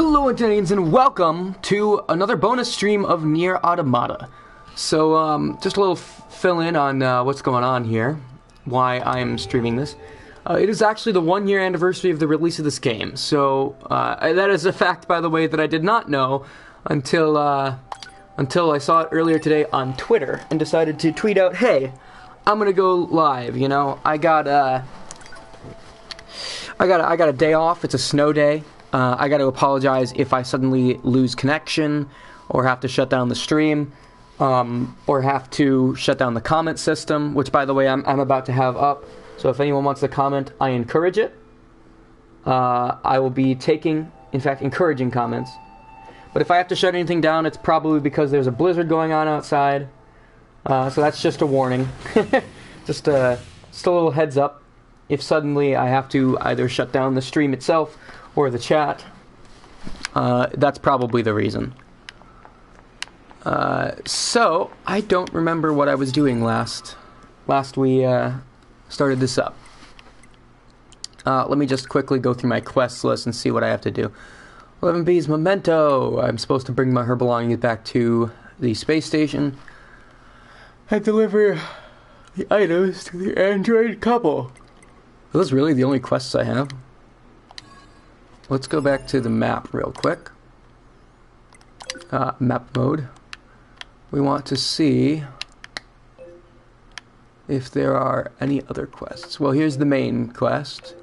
Hello Internet and welcome to another bonus stream of Nier Automata. So, just a little fill-in on what's going on here, why I'm streaming this. It is actually the 1 year anniversary of the release of this game, so that is a fact, by the way, that I did not know until I saw it earlier today on Twitter and decided to tweet out, hey, I'm gonna go live, you know, I got a day off, it's a snow day. I got to apologize if I suddenly lose connection, or have to shut down the stream, or have to shut down the comment system, which, by the way, I'm about to have up. So if anyone wants to comment, I encourage it. I will be taking, in fact, encouraging comments. But if I have to shut anything down, it's probably because there's a blizzard going on outside. So that's just a warning. just a little heads up. If suddenly I have to either shut down the stream itself or the chat, that's probably the reason. So, I don't remember what I was doing last we started this up. Let me just quickly go through my quest list and see what I have to do. 11B's Memento. I'm supposed to bring her belongings back to the space station and deliver the items to the android couple. Are those really the only quests I have? Let's go back to the map real quick. Map mode. We want to see if there are any other quests. Well, here's the main quest.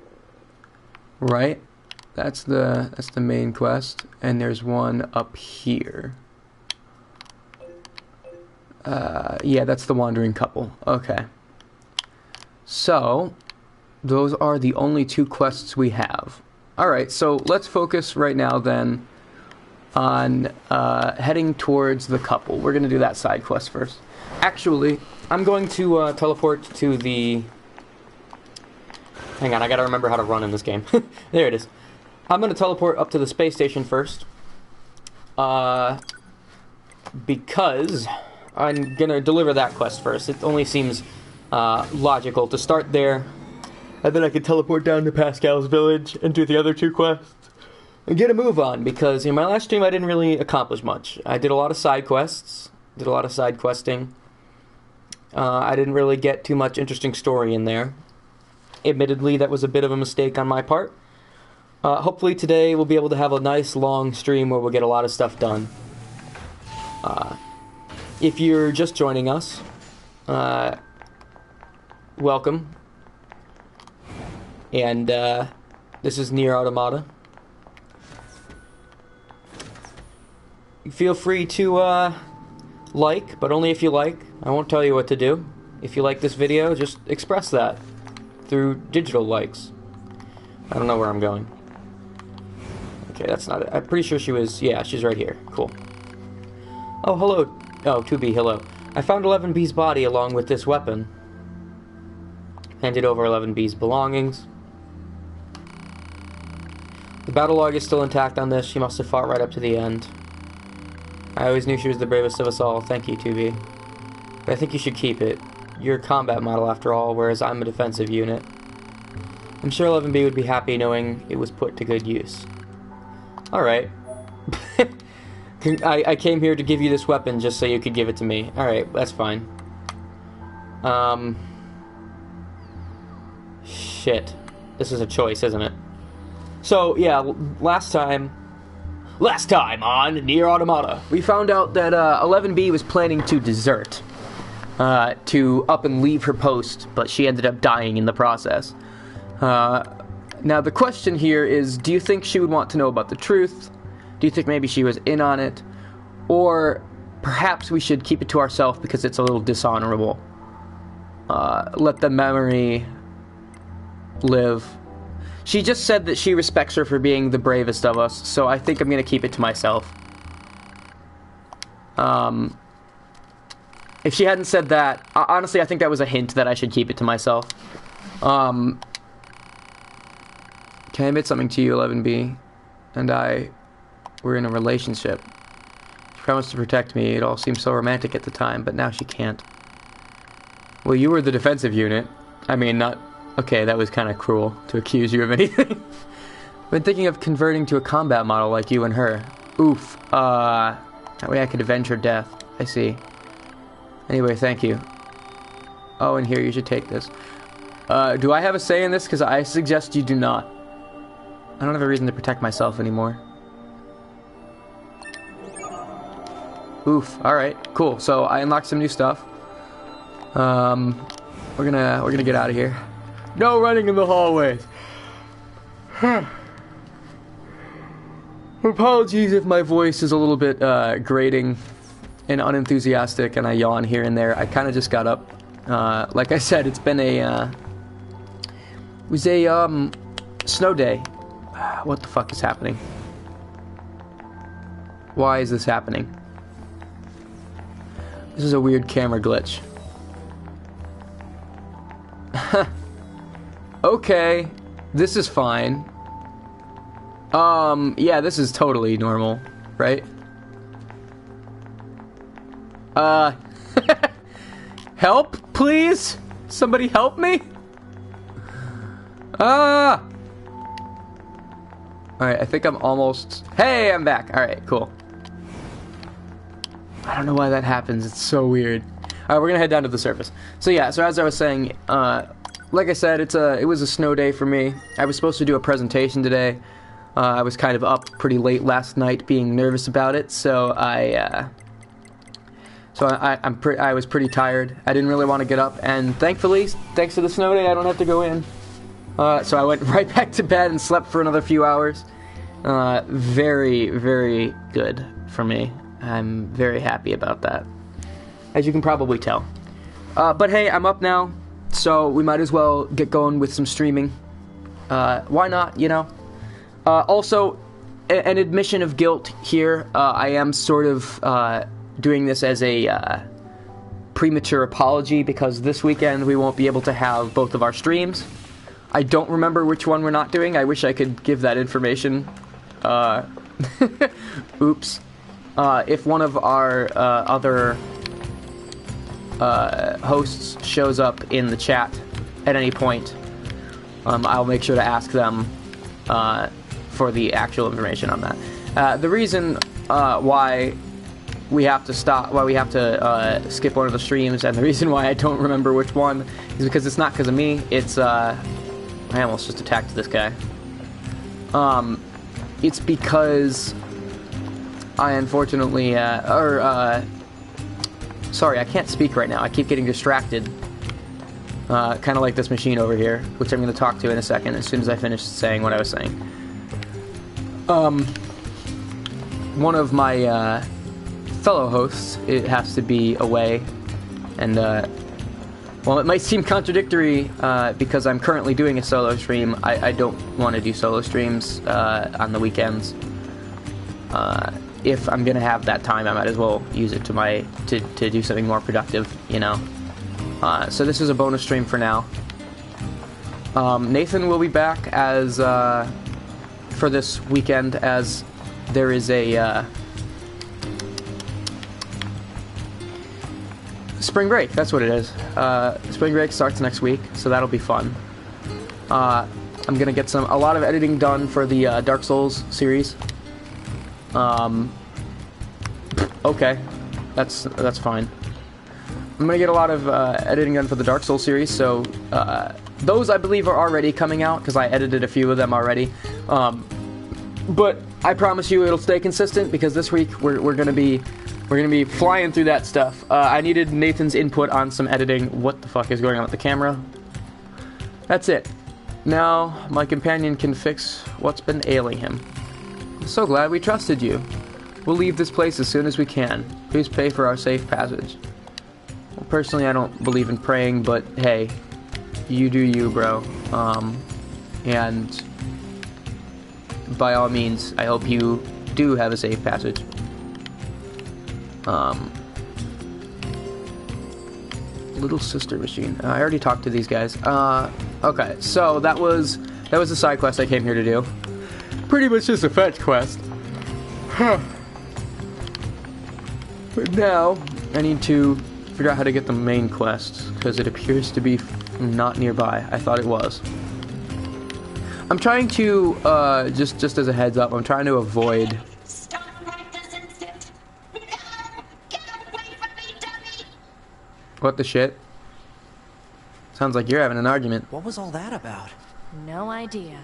Right? That's the main quest. And there's one up here. Yeah, that's the wandering couple. Okay. So, those are the only two quests we have. Alright, so let's focus right now then on heading towards the couple. We're going to do that side quest first. Actually, I'm going to teleport to the... Hang on, I gotta remember how to run in this game. There it is. I'm going to teleport up to the space station first. Because I'm going to deliver that quest first. It only seems logical to start there. And then I can teleport down to Pascal's village and do the other two quests and get a move on, because in my last stream I didn't really accomplish much. I did a lot of side quests, did a lot of side questing. I didn't really get too much interesting story in there. Admittedly, that was a bit of a mistake on my part. Hopefully today we'll be able to have a nice long stream where we'll get a lot of stuff done. If you're just joining us, welcome. And this is Nier Automata. Feel free to like, but only if you like. I won't tell you what to do. If you like this video, just express that through digital likes. I don't know where I'm going. Okay, that's not it. I'm pretty sure she was... Yeah, she's right here. Cool. Oh, hello. Oh, 2B, hello. I found 11B's body along with this weapon. Handed over 11B's belongings. The battle log is still intact on this. She must have fought right up to the end. I always knew she was the bravest of us all. Thank you, 2B. But I think you should keep it. You're a combat model after all, whereas I'm a defensive unit. I'm sure 11B would be happy knowing it was put to good use. Alright. I came here to give you this weapon just so you could give it to me. Alright, that's fine. Shit. This is a choice, isn't it? So, yeah, last time on Nier Automata, we found out that 11B was planning to desert, to up and leave her post, but she ended up dying in the process. Now, the question here is, do you think she would want to know about the truth? Do you think maybe she was in on it? Or perhaps we should keep it to ourselves because it's a little dishonorable? Let the memory live. She just said that she respects her for being the bravest of us, so I think I'm going to keep it to myself. If she hadn't said that, honestly, I think that was a hint that I should keep it to myself. Can I admit something to you, 11B? And I were in a relationship. She promised to protect me. It all seemed so romantic at the time, but now she can't. Well, you were the defensive unit. I mean, not... Okay, that was kind of cruel to accuse you of anything. Been thinking of converting to a combat model like you and her. Oof. That way I could avenge her death. I see. Anyway, thank you. Oh, and here, you should take this. Do I have a say in this? Because I suggest you do not. I don't have a reason to protect myself anymore. Oof. Alright, cool. So, I unlocked some new stuff. We're gonna get out of here. No running in the hallways. Apologies if my voice is a little bit grating and unenthusiastic and I yawn here and there. I kind of just got up. Like I said, it's been it was a snow day. What the fuck is happening? Why is this happening? This is a weird camera glitch. Okay, this is fine. Yeah, this is totally normal, right? Help, please? Somebody help me? Alright, I think I'm almost... Hey, I'm back. Alright, cool. I don't know why that happens. It's so weird. Alright, we're gonna head down to the surface. So yeah, so as I was saying, like I said, it was a snow day for me. I was supposed to do a presentation today. I was kind of up pretty late last night being nervous about it, so I was pretty tired. I didn't really want to get up, and thankfully, thanks to the snow day, I don't have to go in. So I went right back to bed and slept for another few hours. Very, very good for me. I'm very happy about that, as you can probably tell. But hey, I'm up now, so we might as well get going with some streaming. Why not, you know? Also, an admission of guilt here. I am sort of doing this as a premature apology because this weekend we won't be able to have both of our streams. I don't remember which one we're not doing. I wish I could give that information. Oops. If one of our other hosts shows up in the chat at any point, I'll make sure to ask them for the actual information on that. The reason why we have to skip one of the streams, and the reason why I don't remember which one, is because it's not because of me. It's I almost just attacked this guy. It's because I unfortunately sorry, I can't speak right now. I keep getting distracted. Kind of like this machine over here, which I'm going to talk to in a second as soon as I finish saying what I was saying. One of my fellow hosts, it has to be away, and well, it might seem contradictory because I'm currently doing a solo stream. I don't want to do solo streams on the weekends. If I'm gonna have that time, I might as well use it to do something more productive, you know. So this is a bonus stream for now. Nathan will be back as for this weekend, as there is a spring break. That's what it is. Spring break starts next week, so that'll be fun. I'm gonna get a lot of editing done for the Dark Souls series. Okay, that's fine. I'm gonna get a lot of editing done for the Dark Souls series, so those I believe are already coming out because I edited a few of them already. But I promise you it'll stay consistent because this week we're gonna be flying through that stuff. I needed Nathan's input on some editing. What the fuck is going on with the camera? That's it. Now my companion can fix what's been ailing him. I'm so glad we trusted you. We'll leave this place as soon as we can. Please pay for our safe passage. Well, personally, I don't believe in praying, but hey, you do you, bro. And by all means, I hope you do have a safe passage. Little sister machine. I already talked to these guys. Okay, so that was a side quest I came here to do. Pretty much just a fetch quest. But now I need to figure out how to get the main quest because it appears to be not nearby. I thought it was. I'm trying to, just as a heads up, I'm trying to avoid... Stop right this instant! No! Get away from me, dummy! What the shit? Sounds like you're having an argument. What was all that about? No idea.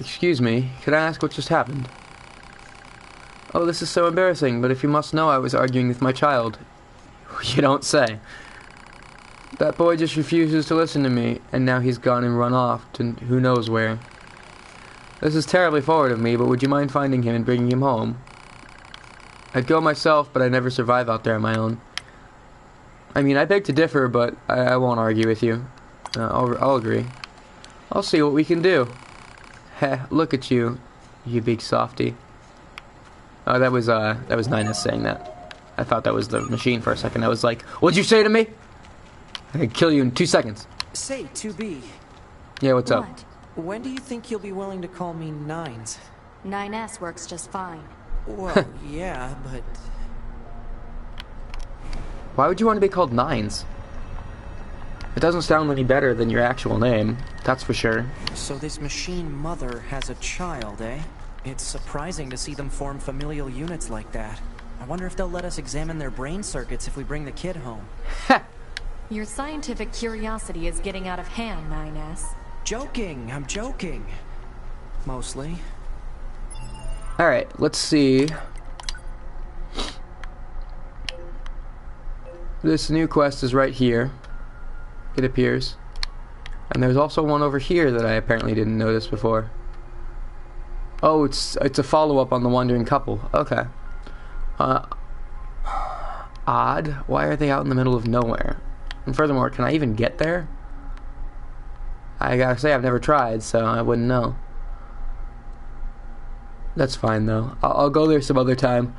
Excuse me, could I ask what just happened? Oh, this is so embarrassing, but if you must know, I was arguing with my child. You don't say. That boy just refuses to listen to me, and now he's gone and run off to who knows where. This is terribly forward of me, but would you mind finding him and bringing him home? I'd go myself, but I never survive out there on my own. I mean, I beg to differ, but I won't argue with you. I'll agree. I'll see what we can do. Heh, look at you, you big softy. Oh, that was Nines saying that. I thought that was the machine for a second. I was like, what'd you say to me? I could kill you in 2 seconds. Say, 2B. Yeah, what's up? When do you think you'll be willing to call me Nines? 9S works just fine. Well, yeah, but... Why would you want to be called Nines? It doesn't sound any better than your actual name, that's for sure. So this machine mother has a child, eh? It's surprising to see them form familial units like that. I wonder if they'll let us examine their brain circuits if we bring the kid home. Ha! Your scientific curiosity is getting out of hand, 9S. Joking, I'm joking. Mostly. Alright, let's see. This new quest is right here, it appears. And there's also one over here that I apparently didn't notice before. Oh, it's a follow-up on the Wandering Couple. Okay. Odd. Why are they out in the middle of nowhere? And furthermore, can I even get there? I gotta say, I've never tried, so I wouldn't know. That's fine, though. I'll go there some other time.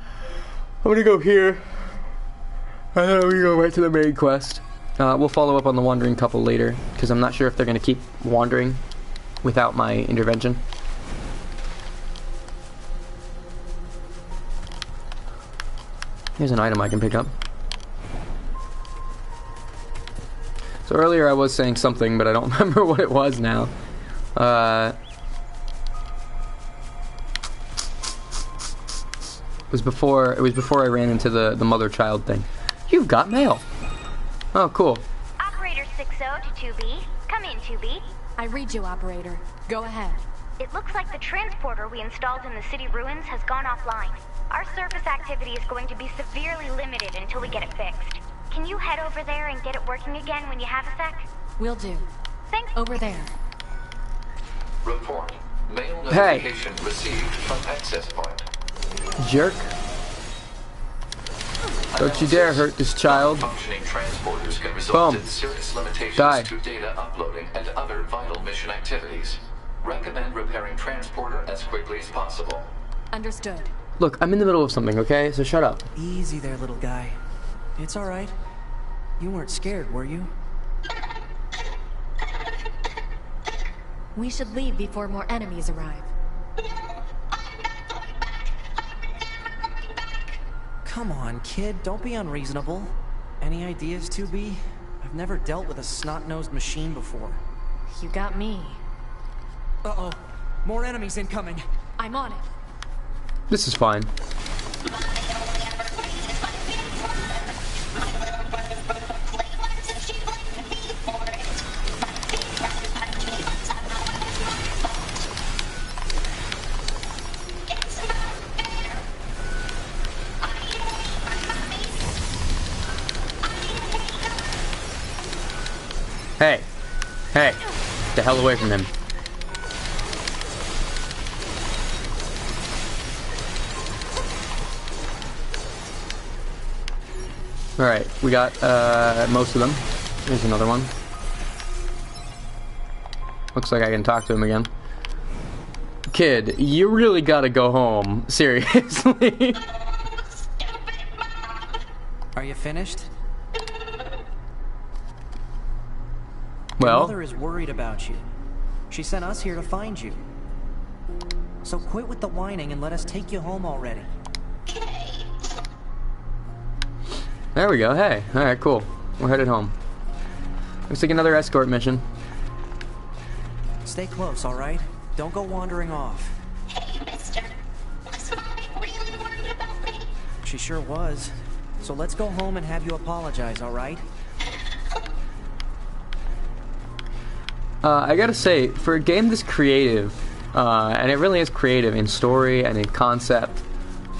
I'm gonna go here. And then we go right to the main quest. We'll follow up on the Wandering Couple later, because I'm not sure if they're gonna keep wandering without my intervention. Here's an item I can pick up. So earlier I was saying something, but I don't remember what it was now. It was before I ran into the mother-child thing. You've got mail. Oh, cool. Operator 60 to 2B. Come in, 2B. I read you, operator. Go ahead. It looks like the transporter we installed in the city ruins has gone offline. Our surface activity is going to be severely limited until we get it fixed. Can you head over there and get it working again when you have a sec? Will do. Thanks. Over there. Report. Mail notification received from access point. Jerk. Don't you dare hurt this child. Functioning transporters can result Boom. in serious limitations Die. to data uploading and other vital mission activities. Recommend repairing transporter as quickly as possible. Understood. Look, I'm in the middle of something, okay? So shut up. Easy there, little guy. It's alright. You weren't scared, were you? We should leave before more enemies arrive. Come on, kid. Don't be unreasonable. Any ideas, 2B? I've never dealt with a snot-nosed machine before. You got me. Uh-oh. More enemies incoming. I'm on it. This is fine. Hey. Hey. Get the hell away from him. Alright, we got most of them. Here's another one. Looks like I can talk to him again. Kid, you really gotta go home. Seriously. Are you finished? Well, Your mother is worried about you. She sent us here to find you. So quit with the whining and let us take you home already. there we go. Hey. Alright, cool. We're headed home. Looks like another escort mission. Stay close, alright? Don't go wandering off. Hey, mister. Was Mommy really worried about me? She sure was. So let's go home and have you apologize, alright? I gotta say, for a game this creative, and it really is creative in story and in concept,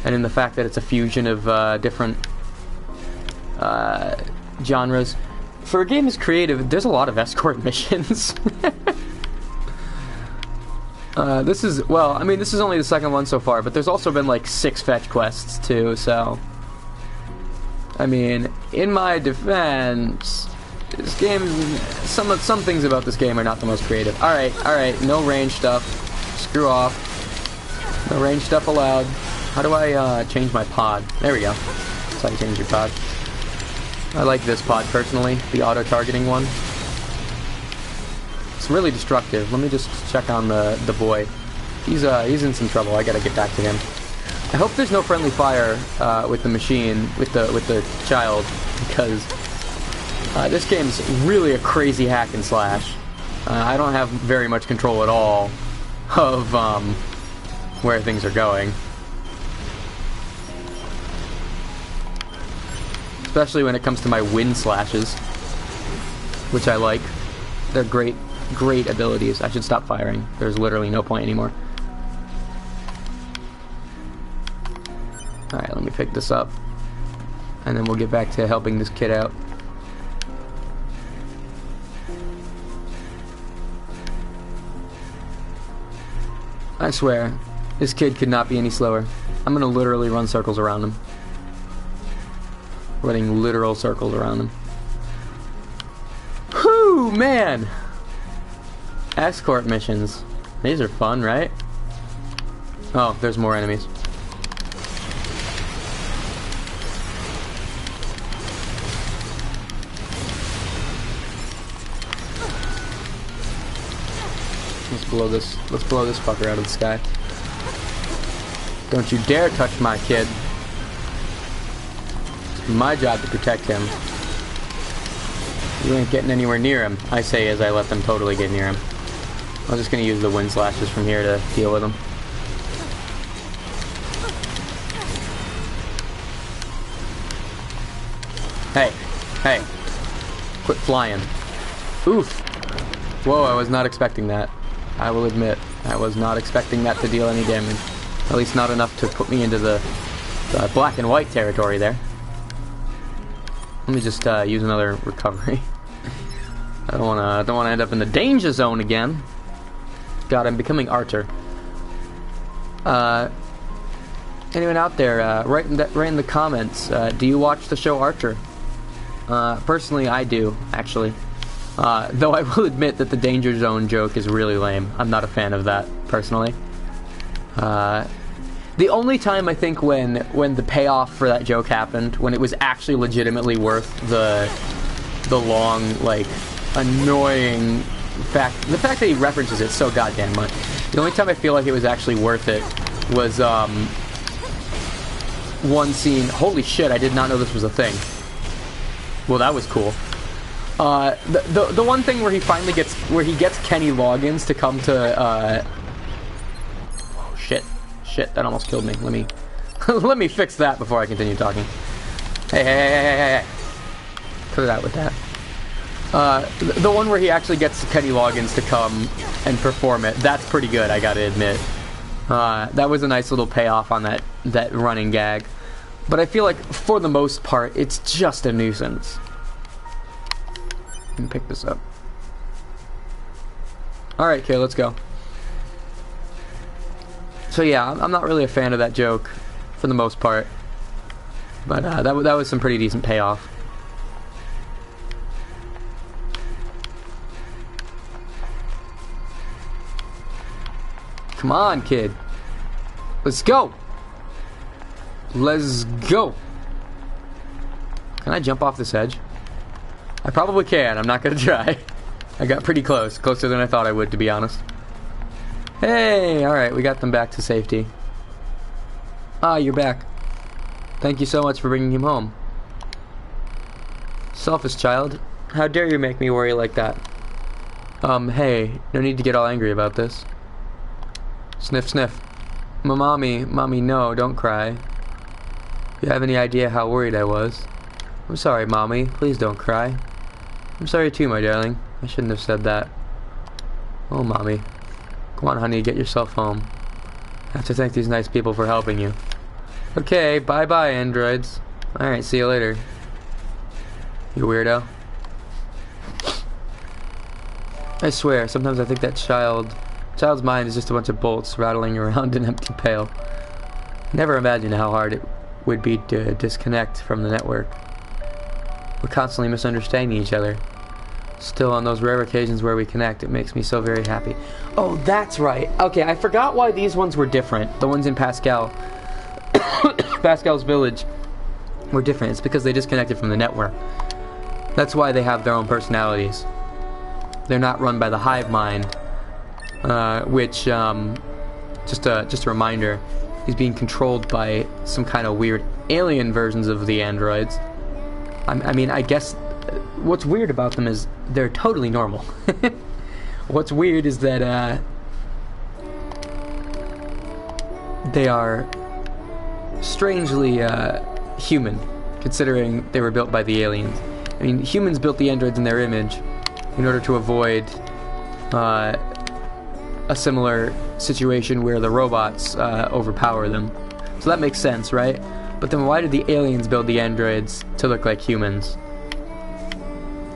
and in the fact that it's a fusion of different genres, for a game this creative, there's a lot of escort missions. This is, well, I mean, this is only the second one so far, but there's also been like 6 fetch quests too, so... I mean, in my defense, this game, some things about this game are not the most creative. Alright, no range stuff. Screw off. No range stuff allowed. How do I change my pod? There we go. That's how you change your pod. I like this pod personally, the auto-targeting one. It's really destructive. Let me just check on the boy. He's in some trouble. I gotta get back to him. I hope there's no friendly fire with the machine, with the child, because this game's really a crazy hack and slash. I don't have very much control at all of where things are going, especially when it comes to my wind slashes, which I like. They're great abilities. I should stop firing. There's literally no point anymore. Alright, let me pick this up, and then we'll get back to helping this kid out. I swear, this kid could not be any slower. I'm gonna literally run circles around him. Running literal circles around him. Whew, man! Escort missions. These are fun, right? Oh, there's more enemies. Let's blow this fucker out of the sky. Don't you dare touch my kid. It's my job to protect him. You ain't getting anywhere near him, I say as I let them totally get near him. I'm just gonna use the wind slashes from here to deal with him. Hey. Quit flying. Oof. Whoa, I was not expecting that. I will admit, I was not expecting that to deal any damage. At least not enough to put me into the black and white territory there. Let me just use another recovery. I don't wanna end up in the danger zone again. God, I'm becoming Archer. Anyone out there, write in the comments, do you watch the show Archer? Personally, I do, actually. Though I will admit that the danger zone joke is really lame. I'm not a fan of that, personally. The only time I think when the payoff for that joke happened, when it was actually legitimately worth the long, like, annoying fact, the fact that he references it so goddamn much. The only time I feel like it was actually worth it was one scene. Holy shit! I did not know this was a thing. Well, that was cool. The one thing where he finally gets Kenny Loggins to come to oh shit, that almost killed me. Let me let me fix that before I continue talking. Hey. Cut it out with that. The one where he actually gets Kenny Loggins to come and perform it, that's pretty good, I gotta admit. That was a nice little payoff on that running gag. But I feel like, for the most part, it's just a nuisance. Pick this up. Alright, okay, let's go. So yeah, I'm not really a fan of that joke, for the most part. But that was some pretty decent payoff. Come on, kid. Let's go! Let's go! Can I jump off this edge? I probably can. I'm not gonna try. I got pretty close. Closer than I thought I would, to be honest. Hey! Alright, we got them back to safety. Ah, you're back. Thank you so much for bringing him home. Selfish child. How dare you make me worry like that? Hey, no need to get all angry about this. Sniff, sniff. Mommy, no, don't cry. You have any idea how worried I was? I'm sorry, Mommy. Please don't cry. I'm sorry too, my darling. I shouldn't have said that. Oh, Mommy. Come on, honey, get yourself home. I have to thank these nice people for helping you. Okay, bye-bye, androids. Alright, see you later. You weirdo. I swear, sometimes I think that child's mind is just a bunch of bolts rattling around an empty pail. Never imagined how hard it would be to disconnect from the network. We're constantly misunderstanding each other. Still, on those rare occasions where we connect, it makes me so very happy. Oh, that's right. Okay, I forgot why these ones were different. The ones in Pascal's village were different. It's because they disconnected from the network. That's why they have their own personalities. They're not run by the hive mind, which, just a reminder, is being controlled by some kind of weird alien versions of the androids. I mean, I guess what's weird about them is they're totally normal. What's weird is that they are strangely human, considering they were built by the aliens. I mean, humans built the androids in their image in order to avoid a similar situation where the robots overpower them. So that makes sense, right? But then why did the aliens build the androids to look like humans?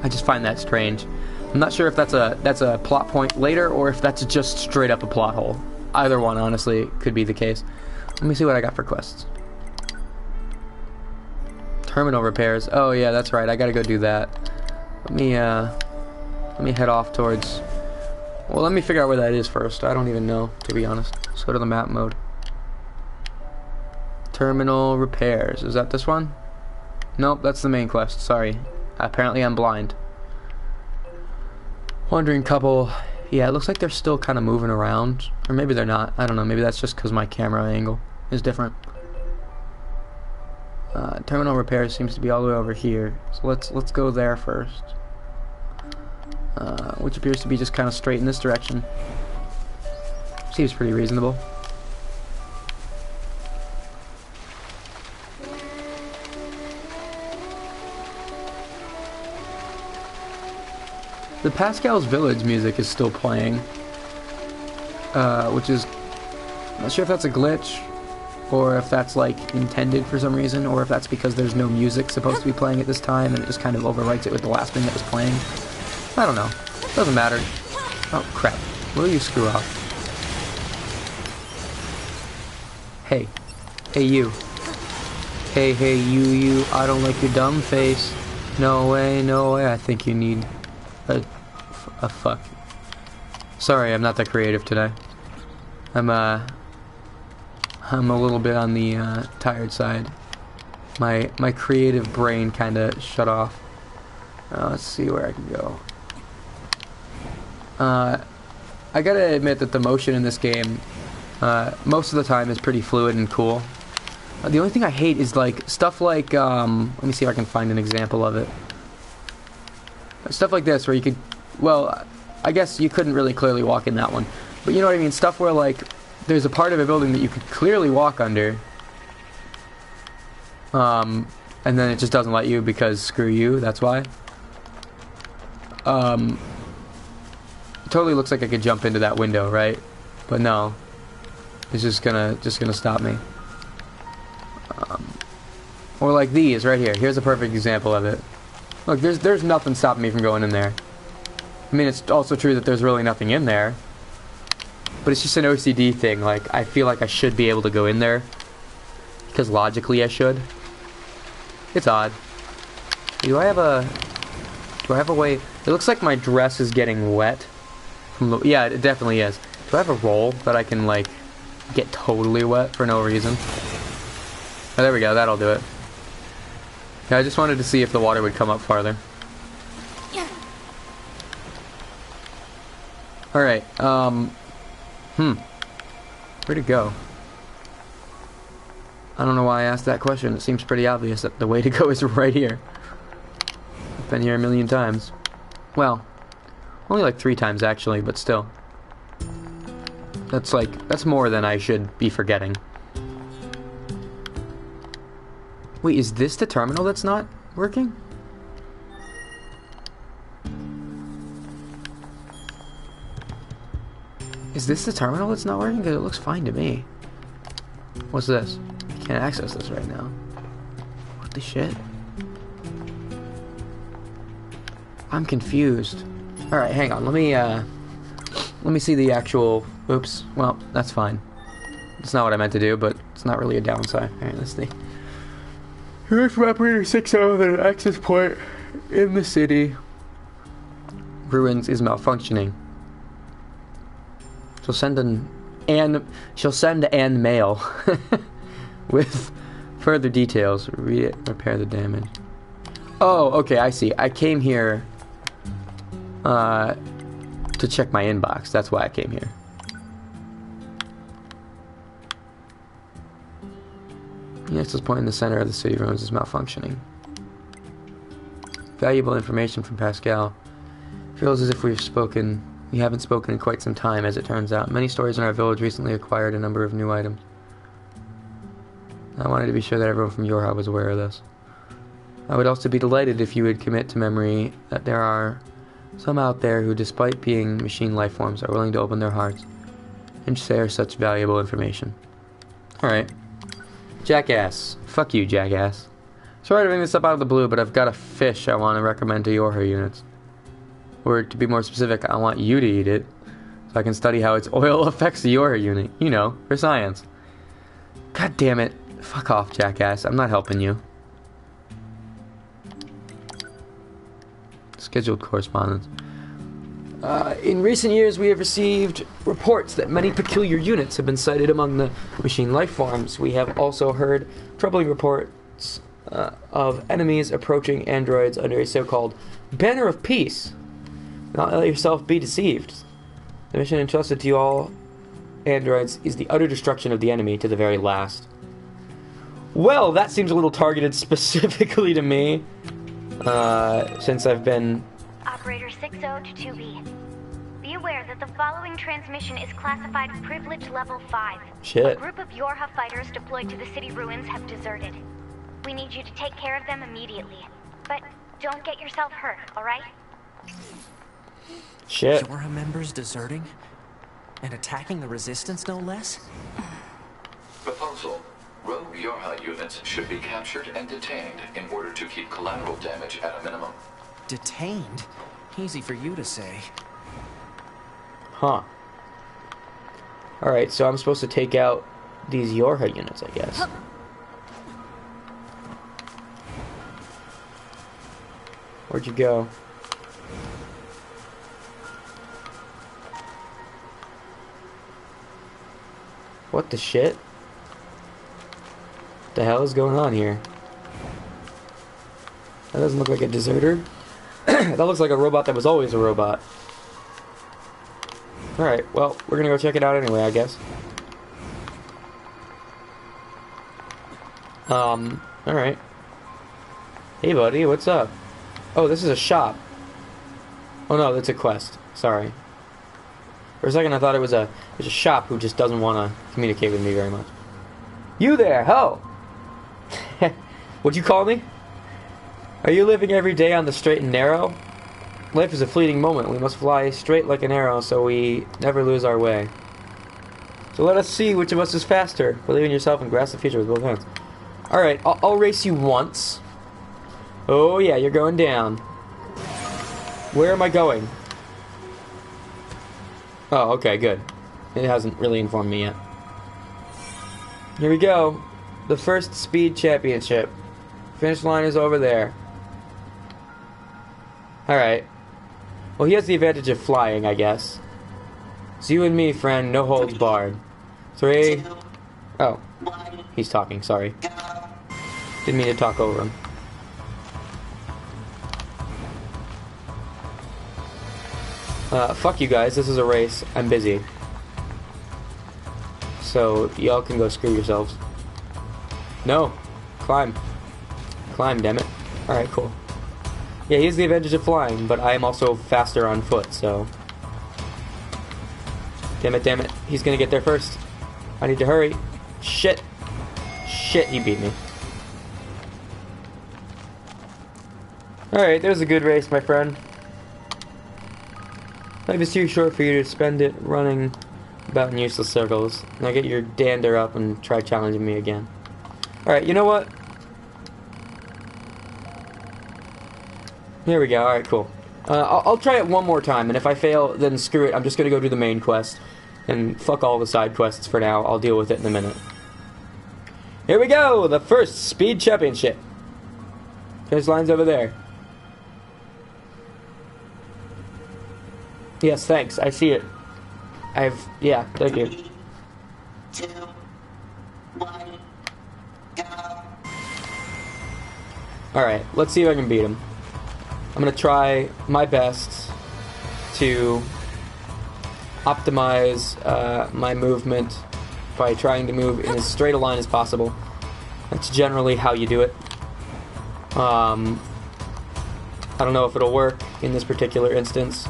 I just find that strange. I'm not sure if that's a plot point later or if that's just straight up a plot hole. Either one, honestly, could be the case. Let me see what I got for quests. Terminal repairs. Oh yeah, that's right. I gotta go do that. Let me head off towards... Well, let me figure out where that is first. I don't even know, to be honest. Let's go to the map mode. Terminal repairs. Is that this one? Nope, that's the main quest. Sorry. Apparently I'm blind. Wandering couple. Yeah, it looks like they're still kind of moving around. Or maybe they're not. I don't know. Maybe that's just because my camera angle is different. Terminal repairs seems to be all the way over here. So let's go there first. Which appears to be just kind of straight in this direction. Seems pretty reasonable. The Pascal's Village music is still playing, which is, I'm not sure if that's a glitch, or if that's like intended for some reason, or if that's because there's no music supposed to be playing at this time and it just kind of overwrites it with the last thing that was playing. I don't know. Doesn't matter. Oh crap. Will you screw off? Hey. Hey you. Hey you, I don't like your dumb face. No way, I think you need a fuck. Sorry, I'm not that creative today. I'm a little bit on the tired side. My creative brain kinda shut off. Let's see where I can go. I gotta admit that the motion in this game, most of the time is pretty fluid and cool. The only thing I hate is like stuff like, let me see if I can find an example of it. Stuff like this where you could, well, I guess you couldn't really clearly walk in that one. But you know what I mean? Stuff where like, there's a part of a building that you could clearly walk under. And then it just doesn't let you because screw you, that's why. Totally looks like I could jump into that window, right? But no. It's just gonna stop me. Or like these right here. Here's a perfect example of it. Look, there's nothing stopping me from going in there. I mean, it's also true that there's really nothing in there. But it's just an OCD thing. Like, I feel like I should be able to go in there. Because logically I should. It's odd. Do I have a way? It looks like my dress is getting wet. Yeah, it definitely is. Do I have a roll that I can, like, get totally wet for no reason? Oh, there we go. That'll do it. Yeah, I just wanted to see if the water would come up farther. Alright, where'd it go? I don't know why I asked that question. It seems pretty obvious that the way to go is right here. I've been here a million times. Well, Only like 3 times actually, but still. That's more than I should be forgetting. Wait, is this the terminal that's not working? Is this the terminal that's not working? Because it looks fine to me. What's this? You can't access this right now. What the shit? I'm confused. Alright, hang on. Let me see the actual... Oops. Well, that's fine. It's not what I meant to do, but it's not really a downside. Alright, let's see. Here's from Operator 6-0 that an access point in the city ruins is malfunctioning. She'll send an mail with further details. Read it, repair the damage. Oh, okay, I see. I came here to check my inbox. That's why I came here. The access point in the center of the city ruins is malfunctioning. Valuable information from Pascal. Feels as if we haven't spoken in quite some time, as it turns out. Many stories in our village recently acquired a number of new items. I wanted to be sure that everyone from Yorha was aware of this. I would also be delighted if you would commit to memory that there are some out there who, despite being machine life forms, are willing to open their hearts and share such valuable information. Alright. Jackass. Fuck you, jackass. Sorry to bring this up out of the blue, but I've got a fish I want to recommend to Yorha units. Or to be more specific, I want you to eat it, so I can study how its oil affects the Yorha unit. You know, for science. God damn it. Fuck off, jackass. I'm not helping you. Scheduled correspondence. In recent years, we have received reports that many peculiar units have been sighted among the machine life forms. We have also heard troubling reports of enemies approaching androids under a so-called banner of peace. Do not let yourself be deceived. The mission entrusted to you all androids is the utter destruction of the enemy to the very last. Well, that seems a little targeted specifically to me, since I've been... Operator 60 to 2B. Be aware that the following transmission is classified Privilege Level 5. Shit. A group of Yorha fighters deployed to the city ruins have deserted. We need you to take care of them immediately. But don't get yourself hurt, alright? Shit. Yorha members deserting? And attacking the resistance, no less? Proposal. Rogue Yorha units should be captured and detained in order to keep collateral damage at a minimum. Detained? Easy for you to say. Huh. Alright, so I'm supposed to take out these Yorha units, I guess. Where'd you go? What the shit? What the hell is going on here? That doesn't look like a deserter. That looks like a robot that was always a robot. Alright, well, we're gonna go check it out anyway, I guess. Alright. Hey buddy, what's up? Oh, this is a shop. Oh no, that's a quest. Sorry. For a second I thought it was a shop who just doesn't want to communicate with me very much. You there, ho! What'd you call me? Are you living every day on the straight and narrow? Life is a fleeting moment. We must fly straight like an arrow so we never lose our way. So let us see which of us is faster. Believe in yourself and grasp the future with both hands. Alright, I'll race you once. Oh yeah, you're going down. Where am I going? Oh, okay, good. It hasn't really informed me yet. Here we go. The first speed championship. Finish line is over there. Alright. Well, he has the advantage of flying, I guess. It's you and me, friend. No holds barred. 3... Oh. He's talking, sorry. Didn't mean to talk over him. Fuck you guys, this is a race. I'm busy. So, y'all can go screw yourselves. No. Climb. Climb, dammit. Alright, cool. Yeah, he has the advantage of flying, but I am also faster on foot, so... Damn it. He's gonna get there first. I need to hurry. Shit. Shit, he beat me. Alright, that was a good race, my friend. Life is too short for you to spend it running about in useless circles. Now get your dander up and try challenging me again. Alright, you know what? Here we go, alright, cool. I'll try it one more time, and if I fail, then screw it. I'm just gonna go do the main quest. And fuck all the side quests for now. I'll deal with it in a minute. Here we go! The first Speed Championship. Finish line's over there. Yes, thanks. I see it. Yeah, thank you. 3, 2, 1, go. Alright, let's see if I can beat him. I'm gonna try my best to optimize my movement by trying to move in as straight a line as possible. That's generally how you do it. I don't know if it'll work in this particular instance,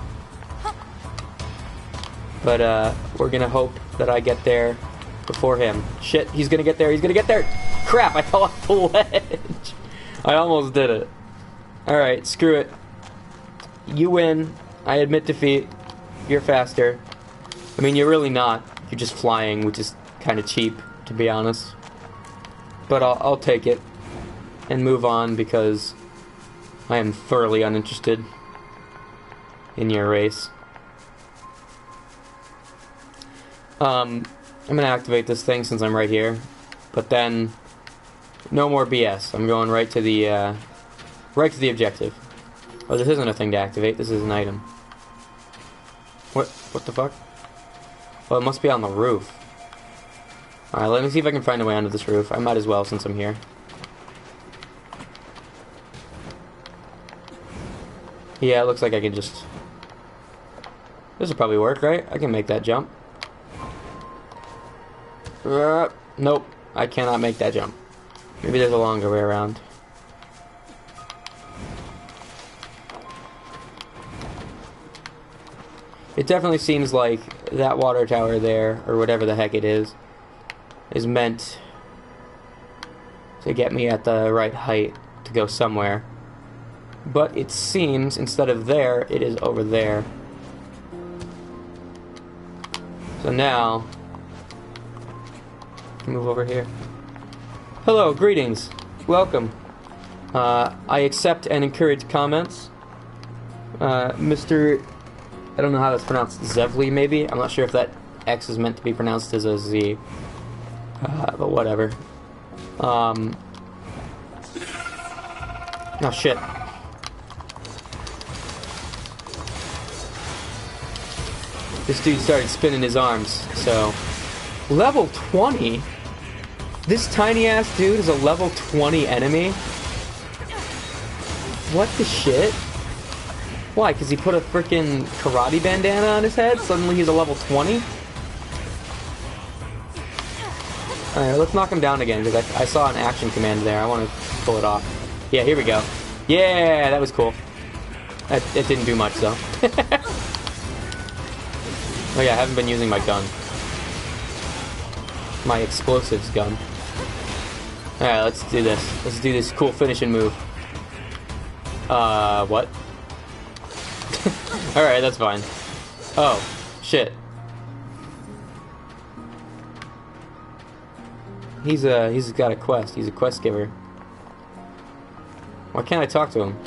but we're gonna hope that I get there before him. Shit, he's gonna get there, he's gonna get there! Crap, I fell off the ledge! I almost did it. Alright, screw it. You win. I admit defeat. You're faster. I mean, you're really not. You're just flying, which is kind of cheap, to be honest. But I'll take it and move on because I am thoroughly uninterested in your race. I'm gonna activate this thing since I'm right here, but then no more BS. I'm going right to the objective. Oh, this isn't a thing to activate. This is an item. What the fuck? Well, it must be on the roof. Alright, let me see if I can find a way onto this roof. I might as well since I'm here. Yeah, it looks like I can just... This will probably work, right? I can make that jump. Nope, I cannot make that jump. Maybe there's a longer way around. It definitely seems like that water tower there, or whatever the heck it is meant to get me at the right height to go somewhere. But it seems, instead of there, it is over there. So now, move over here. Hello, greetings. Welcome. I accept and encourage comments. Mr. I don't know how that's pronounced. Zevli, maybe? I'm not sure if that X is meant to be pronounced as a Z. But whatever. Oh, shit. This dude started spinning his arms, so... Level 20? This tiny-ass dude is a level 20 enemy? What the shit? Why? Because he put a freaking karate bandana on his head? Suddenly he's a level 20? Alright, let's knock him down again, because I saw an action command there. I want to pull it off. Yeah, here we go. Yeah, that was cool. It didn't do much, though. Oh yeah, I haven't been using my gun. My explosives gun. Alright, let's do this. Let's do this cool finishing move. What? Alright, that's fine. Oh, shit. He's got a quest. He's a quest giver. Why can't I talk to him?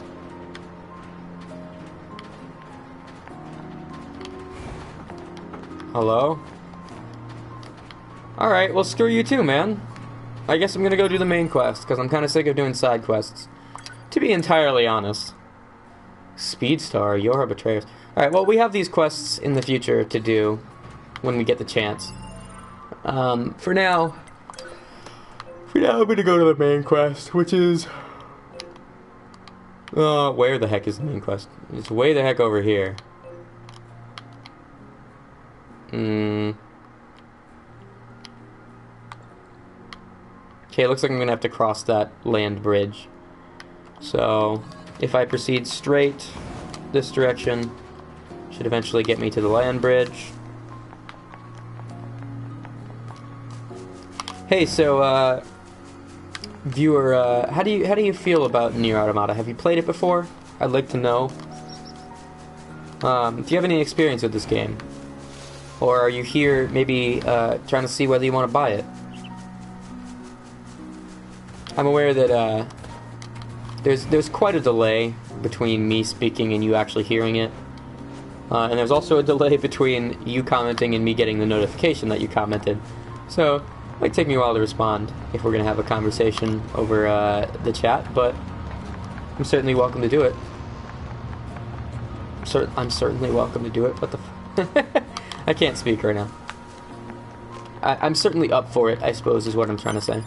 Hello? Alright, well screw you too, man. I guess I'm gonna go do the main quest, because I'm kinda sick of doing side quests. To be entirely honest. Speedstar, you're a betrayer. Alright, well we have these quests in the future to do when we get the chance. For now I'm gonna go to the main quest, which is... where the heck is the main quest? It's way the heck over here. Okay, looks like I'm gonna have to cross that land bridge. So, If I proceed straight this direction, should eventually get me to the land bridge. Hey, so, viewer, how do you feel about Nier Automata? Have you played it before? I'd like to know. Do you have any experience with this game? Or are you here maybe trying to see whether you want to buy it? I'm aware that there's quite a delay between me speaking and you actually hearing it. And there's also a delay between you commenting and me getting the notification that you commented. So, it might take me a while to respond if we're going to have a conversation over the chat, but I'm certainly welcome to do it. I'm certainly welcome to do it. What the f I can't speak right now. I'm certainly up for it, I suppose, is what I'm trying to say.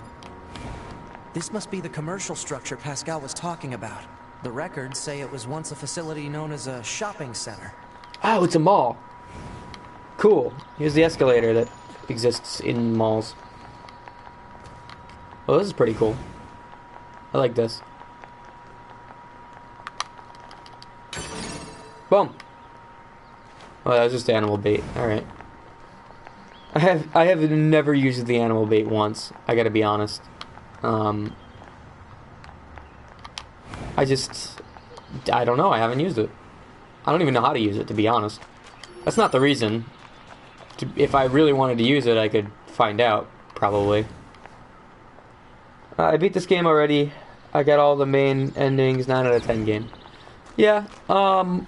This must be the commercial structure Pascal was talking about. The records say it was once a facility known as a shopping center. Oh, it's a mall. Cool. Here's the escalator that exists in malls. Well, this is pretty cool. I like this. Boom. Oh, that was just animal bait. Alright. I have never used the animal bait once, I gotta be honest. I don't know, I haven't used it. I don't even know how to use it, to be honest. That's not the reason. If I really wanted to use it, I could find out, probably. I beat this game already. I got all the main endings, 9 out of 10 game. Yeah, I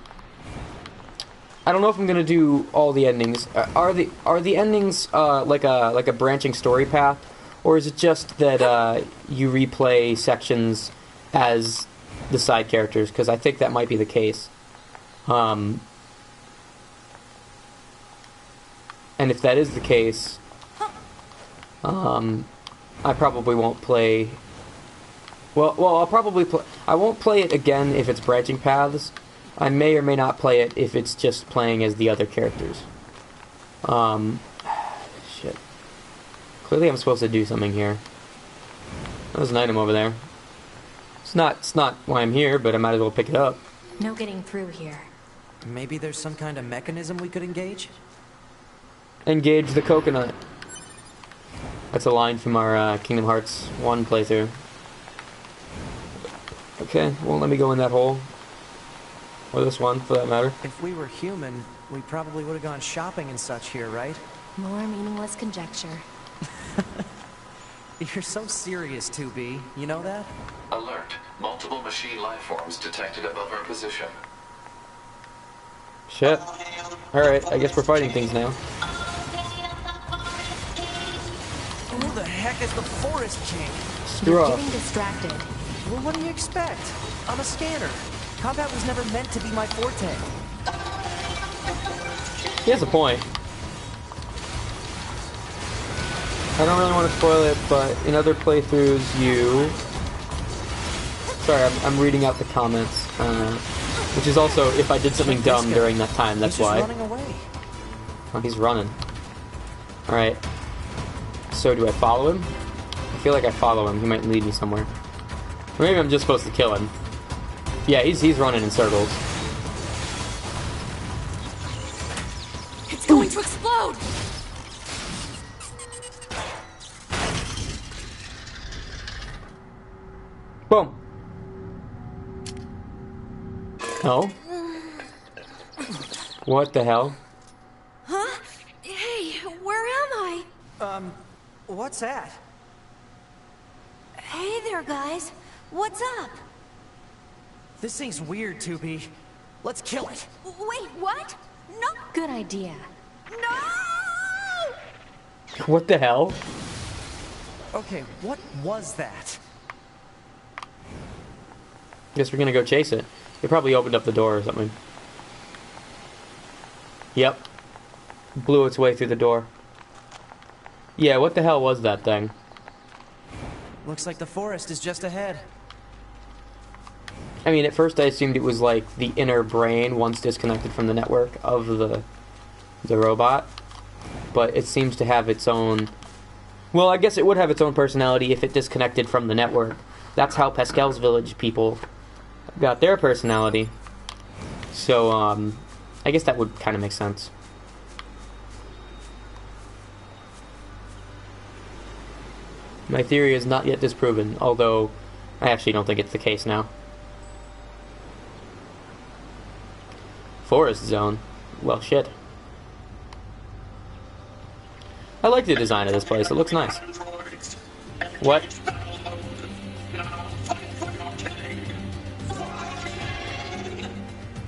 don't know if I'm gonna do all the endings. Are the endings like a branching story path, or is it just that you replay sections as the side characters? Because I think that might be the case. And if that is the case, I probably won't play. Well, I'll probably play. I won't play it again if it's branching paths. I may or may not play it if it's just playing as the other characters. Shit. Clearly I'm supposed to do something here. There's an item over there. It's not why I'm here, but I might as well pick it up. No getting through here. Maybe there's some kind of mechanism we could engage? Engage the coconut. That's a line from our Kingdom Hearts 1 playthrough. Okay, won't let me go in that hole. Or this one, for that matter. If we were human, we probably would have gone shopping and such here, right? More meaningless conjecture. You're so serious, 2B. You know that? Alert. Multiple machine life forms detected above our position. Shit. Alright, I guess we're fighting things now. Who the heck is the Forest King? Screw You're off. getting distracted. Well, what do you expect? I'm a scanner. Combat was never meant to be my forte. He has a point. I don't really want to spoil it, but in other playthroughs you... Sorry, I'm reading out the comments. Which is also, if I did something dumb during that time, that's He's just why. running away. Oh, he's running. Alright. So do I follow him? I feel like I follow him. He might lead me somewhere. Or maybe I'm just supposed to kill him. Yeah, he's running in circles. It's going to explode! Boom. No. What the hell? Huh? Hey, where am I? What's that? Hey there, guys. What's up? This thing's weird, 2B. Let's kill it. Wait, what? No! Good idea. No! What the hell? Okay, what was that? Guess we're gonna go chase it. It probably opened up the door or something. Yep. Blew its way through the door. Yeah, what the hell was that thing? Looks like the forest is just ahead. I mean, at first I assumed it was like the inner brain once disconnected from the network of the robot. But it seems to have its own... Well, I guess it would have its own personality if it disconnected from the network. That's how Pascal's Village people got their personality. So, I guess that would kind of make sense. My theory is not yet disproven, although I actually don't think it's the case now. Forest zone. Well, shit. I like the design of this place. It looks nice. What?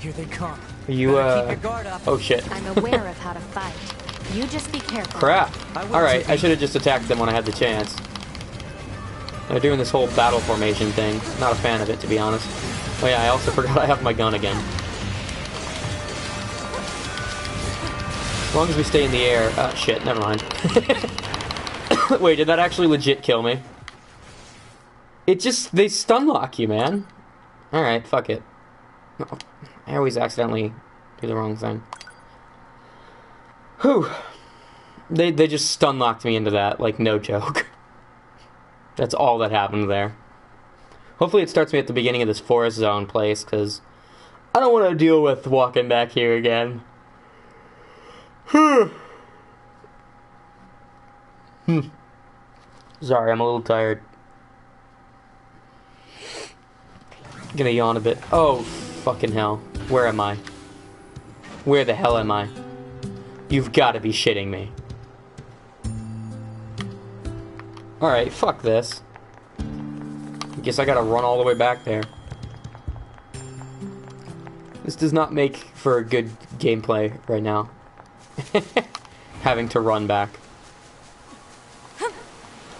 Here they come. Are you, Better keep your guard up. Oh, shit. I'm aware of how to fight. You just be careful. Crap. I will Alright, too. I should have just attacked them when I had the chance. They're doing this whole battle formation thing. Not a fan of it, to be honest. Oh yeah, I also forgot I have my gun again. As long as we stay in the air... Oh, shit, never mind. Wait, did that actually legit kill me? It just... They stun lock you, man. Alright, fuck it. I always accidentally do the wrong thing. Whew. They just stun locked me into that, like, no joke. That's all that happened there. Hopefully it starts me at the beginning of this forest zone place, because I don't want to deal with walking back here again. Sorry, I'm a little tired. Gonna yawn a bit. Oh, fucking hell. Where am I? Where the hell am I? You've got to be shitting me. Alright, fuck this. Guess I gotta run all the way back there. This does not make for a good gameplay right now. Having to run back.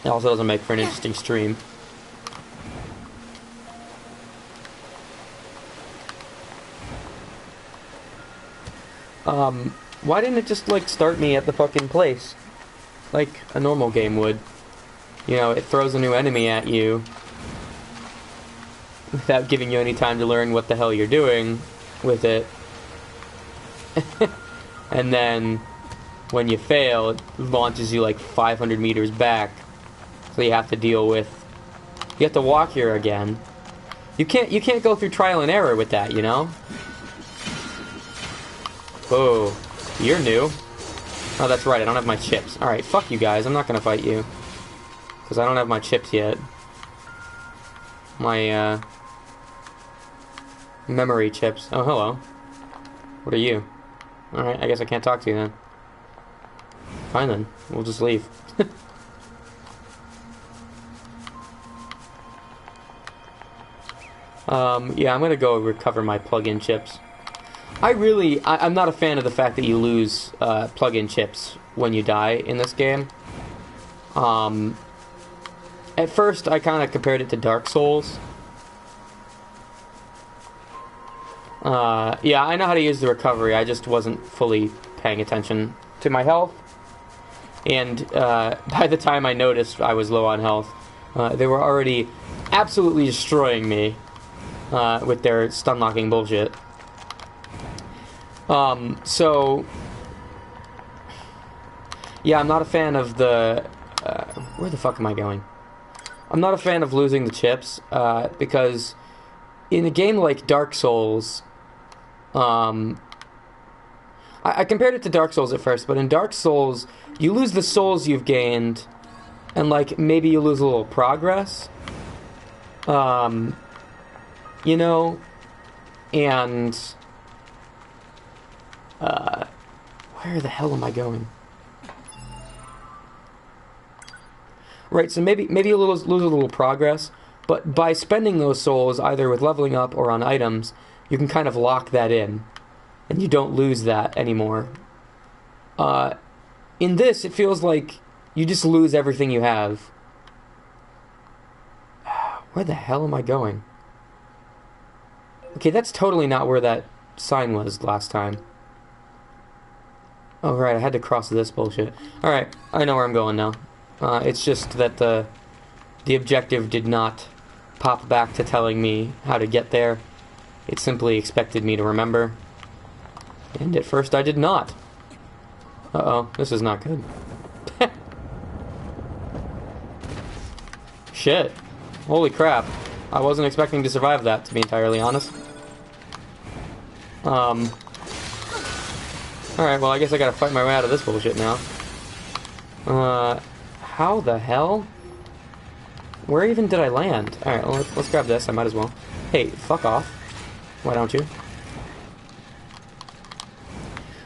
It also doesn't make for an interesting stream. Why didn't it just, like, start me at the fucking place? Like a normal game would. You know, it throws a new enemy at you without giving you any time to learn what the hell you're doing with it. And then, when you fail, it launches you like 500 meters back. So you have to deal with... You have to walk here again. You can't go through trial and error with that, you know? Whoa. You're new. Oh, that's right, I don't have my chips. Alright, fuck you guys, I'm not gonna fight you. Because I don't have my chips yet. My, memory chips. Oh, hello. What are you? Alright, I guess I can't talk to you then. Fine then, we'll just leave. Yeah, I'm gonna go recover my plug-in chips. I'm not a fan of the fact that you lose, plug-in chips when you die in this game. At first, I kind of compared it to Dark Souls. Yeah, I know how to use the recovery, I just wasn't fully paying attention to my health. And, by the time I noticed I was low on health, they were already absolutely destroying me, with their stun-locking bullshit. So... Yeah, I'm not a fan of the... where the fuck am I going? I'm not a fan of losing the chips, because in a game like Dark Souls, I compared it to Dark Souls at first, but in Dark Souls, you lose the souls you've gained, and, like, maybe you lose a little progress, you know, and, where the hell am I going? Right, so maybe you lose a little progress, but by spending those souls, either with leveling up or on items, you can kind of lock that in, and you don't lose that anymore. In this, it feels like you just lose everything you have. Where the hell am I going? Okay, that's totally not where that sign was last time. Oh, right, I had to cross this bullshit. Alright, I know where I'm going now. It's just that the objective did not pop back to telling me how to get there. It simply expected me to remember. And at first I did not. Uh-oh, this is not good. Shit. Holy crap. I wasn't expecting to survive that, to be entirely honest. Alright, well, I guess I gotta fight my way out of this bullshit now. How the hell? Where even did I land? Alright, well, let's grab this, I might as well. Hey, fuck off. Why don't you?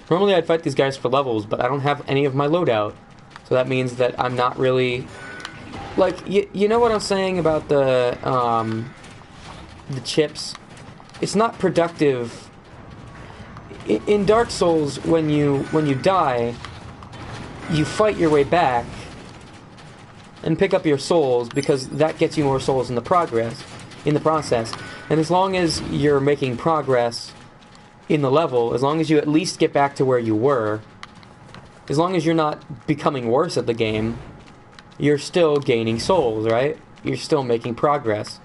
Normally I'd fight these guys for levels, but I don't have any of my loadout. So that means that I'm not really... Like, you know what I'm saying about the chips? It's not productive. In Dark Souls, when you die, you fight your way back and pick up your souls, because that gets you more souls in the process. And as long as you're making progress in the level, as long as you at least get back to where you were, as long as you're not becoming worse at the game, you're still gaining souls, right? You're still making progress.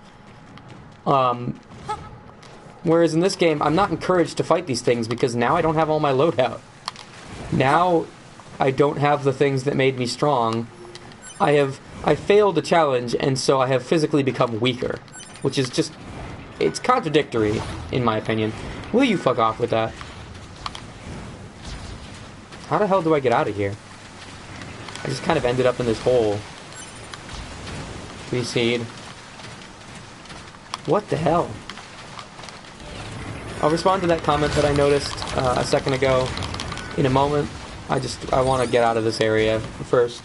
Whereas in this game, I'm not encouraged to fight these things because now I don't have all my loadout. Now I don't have the things that made me strong. I failed a challenge, and so I have physically become weaker, which is just... It's contradictory, in my opinion. Will you fuck off with that? How the hell do I get out of here? I just kind of ended up in this hole. Reseed. What the hell? I'll respond to that comment that I noticed a second ago in a moment. I want to get out of this area first.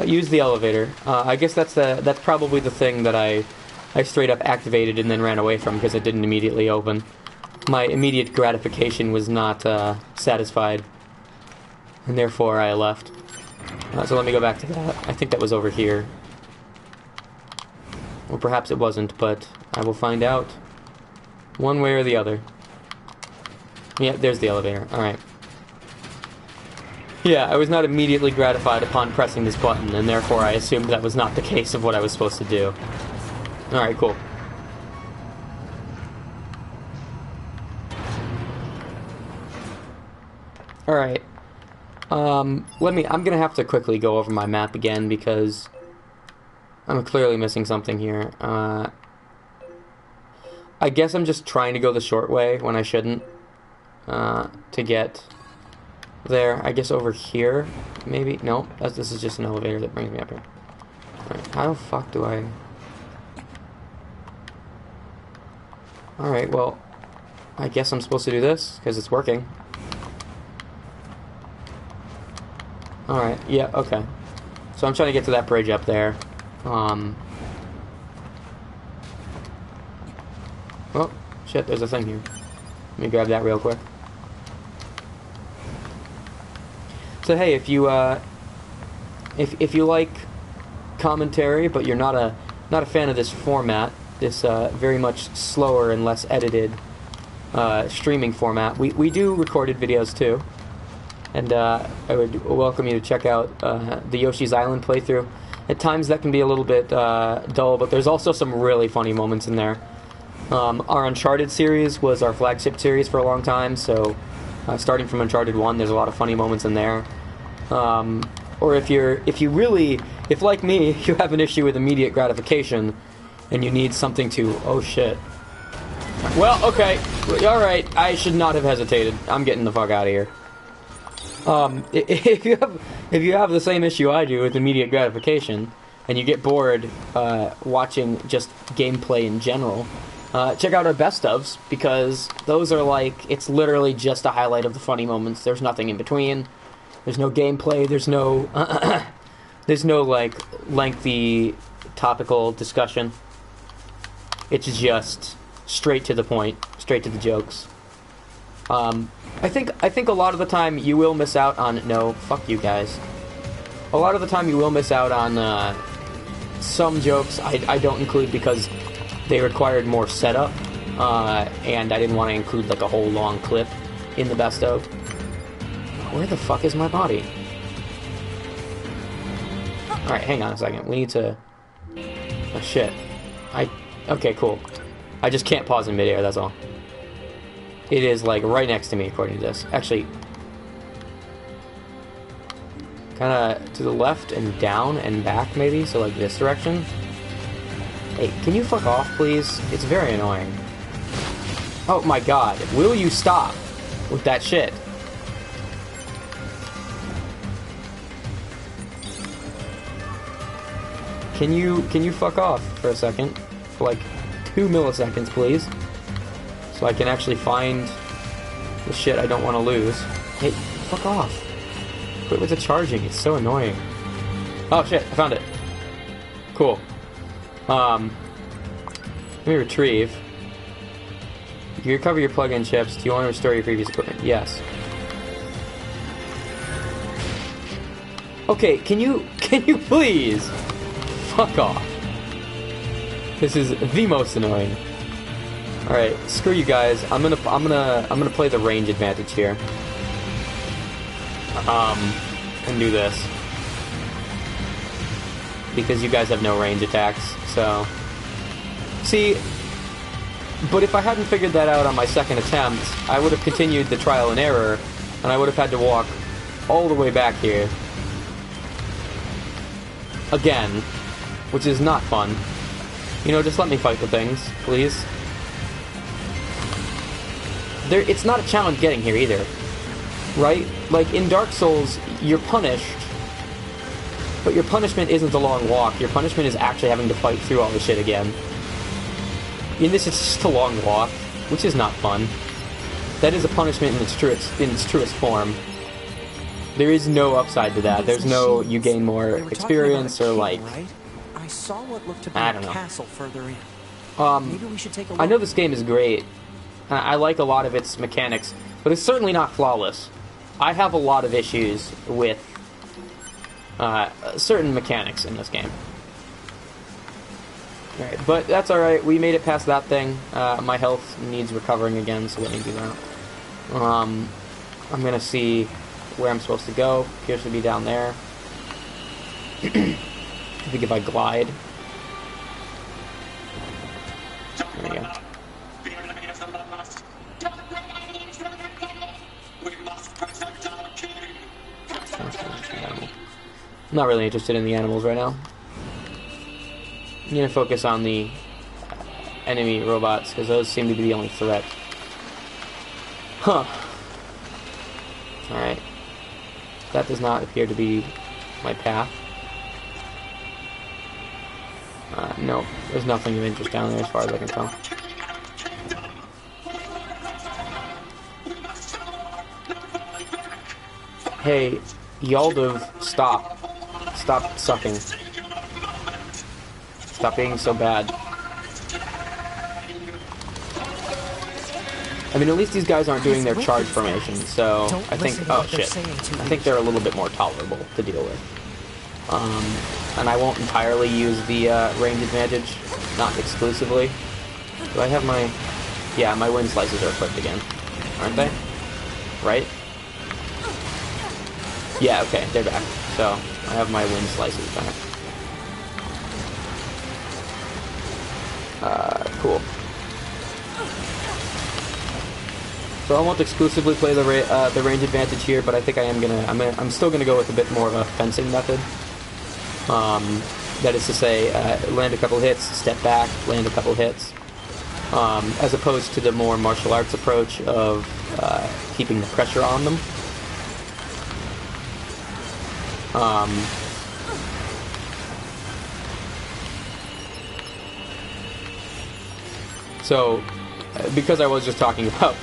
Use the elevator. I guess that's probably the thing that I straight up activated and then ran away from because it didn't immediately open. My immediate gratification was not satisfied, and therefore I left. So let me go back to that. I think that was over here. Or perhaps it wasn't, but I will find out one way or the other. Yeah, there's the elevator. Alright. Yeah, I was not immediately gratified upon pressing this button, and therefore I assumed that was not the case of what I was supposed to do. Alright, cool. Alright. I'm gonna have to quickly go over my map again because I'm clearly missing something here. I guess I'm just trying to go the short way when I shouldn't, to get there. I guess over here, maybe? No, this is just an elevator that brings me up here. Alright, how the fuck do I... Alright, well, I guess I'm supposed to do this, because it's working. Alright, yeah, okay. So I'm trying to get to that bridge up there. Oh, shit, there's a thing here. Let me grab that real quick. So hey, if you like commentary, but you're not a fan of this format, this very much slower and less edited streaming format, we do recorded videos too. And I would welcome you to check out the Yoshi's Island playthrough. At times that can be a little bit dull, but there's also some really funny moments in there. Our Uncharted series was our flagship series for a long time, so starting from Uncharted 1, there's a lot of funny moments in there. Or if like me, you have an issue with immediate gratification, and you need something to... Oh shit. Well, okay, alright, I should not have hesitated. I'm getting the fuck out of here. If you have the same issue I do with immediate gratification, and you get bored watching just gameplay in general, check out our best ofs, because those are like, it's literally just a highlight of the funny moments. There's nothing in between. There's no gameplay. There's no like lengthy topical discussion. It's just straight to the point, straight to the jokes. I think a lot of the time you will miss out on... No, fuck you guys. A lot of the time you will miss out on some jokes I don't include because they required more setup, and I didn't want to include like a whole long clip in the best of. Where the fuck is my body? Alright, hang on a second. We need to... Oh shit. Okay, cool. I just can't pause in midair, that's all. It is, like, right next to me, according to this. Actually, kind of to the left and down and back, maybe? So, like, this direction? Hey, can you fuck off, please? It's very annoying. Oh my god, will you stop with that shit? Can you fuck off for a second? For like 2 milliseconds, please? So I can actually find the shit I don't want to lose. Hey, fuck off. Quit with the charging, it's so annoying. Oh shit, I found it. Cool. Let me retrieve. You recover your plug-in chips. Do you want to restore your previous equipment? Yes. Okay, can you please fuck off? This is the most annoying. All right, screw you guys. I'm gonna play the range advantage here. And do this because you guys have no range attacks. So, see, but if I hadn't figured that out on my second attempt, I would have continued the trial and error, and I would have had to walk all the way back here again, which is not fun. You know, just let me fight the things, please. It's not a challenge getting here either, right? Like, in Dark Souls, you're punished, but your punishment isn't a long walk. Your punishment is actually having to fight through all the shit again. In this, it's just a long walk, which is not fun. That is a punishment in its truest form. There is no upside to that. There's no you gain more experience or like I saw what looked to be I don't a know. castle further in. Maybe we should take a look. I know this game is great. I like a lot of its mechanics, but it's certainly not flawless. I have a lot of issues with certain mechanics in this game. Alright, but that's alright. We made it past that thing. My health needs recovering again, so let me do that. I'm gonna see where I'm supposed to go. Appears to be down there. I think if I glide. There we go. I'm not really interested in the animals right now. I'm gonna focus on the enemy robots, because those seem to be the only threat. Huh. Alright. That does not appear to be my path. No, there's nothing of interest down there as far as I can tell. Hey, Yaldiv, stop. Stop sucking. Stop being so bad. I mean, at least these guys aren't doing their charge formation, so I think... Oh, shit. I think they're a little bit more tolerable to deal with. And I won't entirely use the range advantage, not exclusively. Do I have my... Yeah, my wind slices are equipped again, aren't they? Right? Yeah, okay, they're back. So, I have my wind slices back. Cool. So I won't exclusively play the range advantage here, but I think I am I'm still gonna go with a bit more of a fencing method. That is to say, land a couple hits, step back, land a couple hits, as opposed to the more martial arts approach of keeping the pressure on them. So, because I was just talking about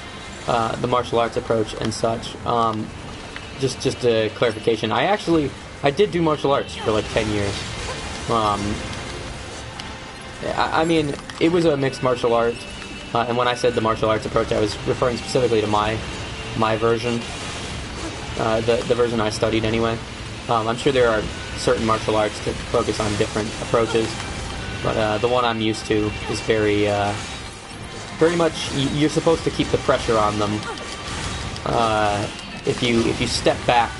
the martial arts approach and such, just a clarification, I did do martial arts for like 10 years. I mean, it was a mixed martial art, and when I said the martial arts approach, I was referring specifically to my version, the version I studied anyway. I'm sure there are certain martial arts that focus on different approaches, but the one I'm used to is very much, you're supposed to keep the pressure on them. If you step back,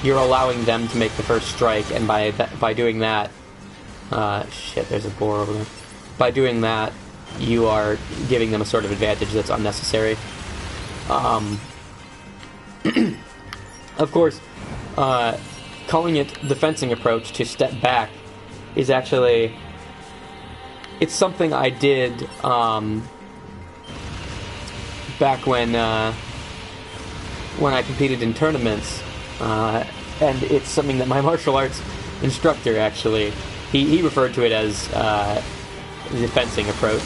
you're allowing them to make the first strike, and by doing that, shit, there's a boar over there. By doing that, you are giving them a sort of advantage that's unnecessary. Of course, calling it the fencing approach to step back is actually it's something I did back when I competed in tournaments, and it's something that my martial arts instructor actually he referred to it as the fencing approach.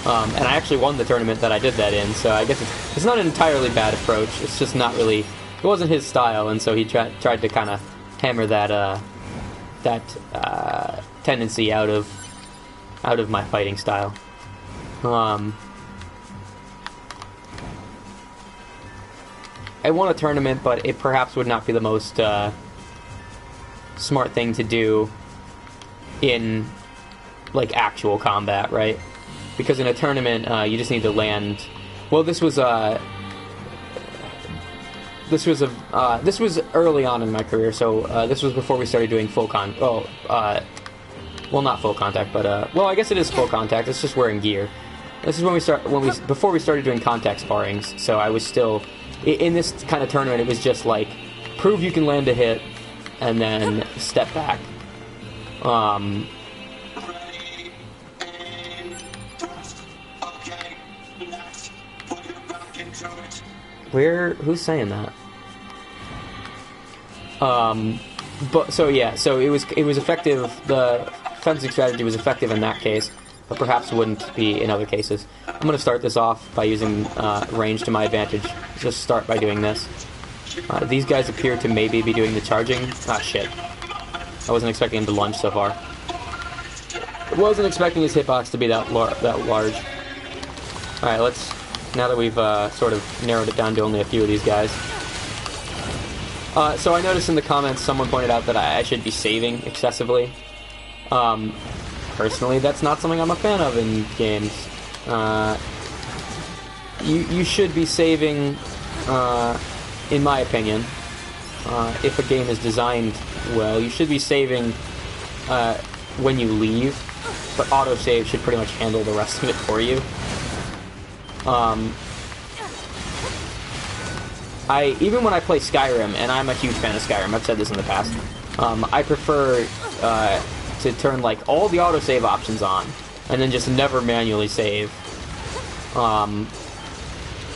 And I actually won the tournament that I did that in, so I guess it's not an entirely bad approach. It's just not really, it wasn't his style, and so he tried to kind of hammer that tendency out of my fighting style. I won a tournament, but it perhaps would not be the most smart thing to do in like actual combat, right? Because in a tournament, you just need to land. Well, this was early on in my career, so this was before we started doing full well, not full contact, but well, I guess it is full contact. It's just wearing gear. This is before we started doing contact sparrings. So I was still in this kind of tournament. It was just like prove you can land a hit, and then step back. Who's saying that? But so yeah, so it was effective. The fencing strategy was effective in that case, but perhaps wouldn't be in other cases. I'm going to start this off by using range to my advantage. Just start by doing this. These guys appear to maybe be doing the charging. Ah, shit. I wasn't expecting him to lunge so far. I wasn't expecting his hitbox to be that large. Alright, let's... Now that we've sort of narrowed it down to only a few of these guys. So I noticed in the comments someone pointed out that I should be saving excessively. Personally, that's not something I'm a fan of in games. You should be saving, in my opinion. If a game is designed well, you should be saving when you leave, but autosave should pretty much handle the rest of it for you. Even when I play Skyrim, and I'm a huge fan of Skyrim, I've said this in the past, I prefer to turn like all the autosave options on, and then just never manually save,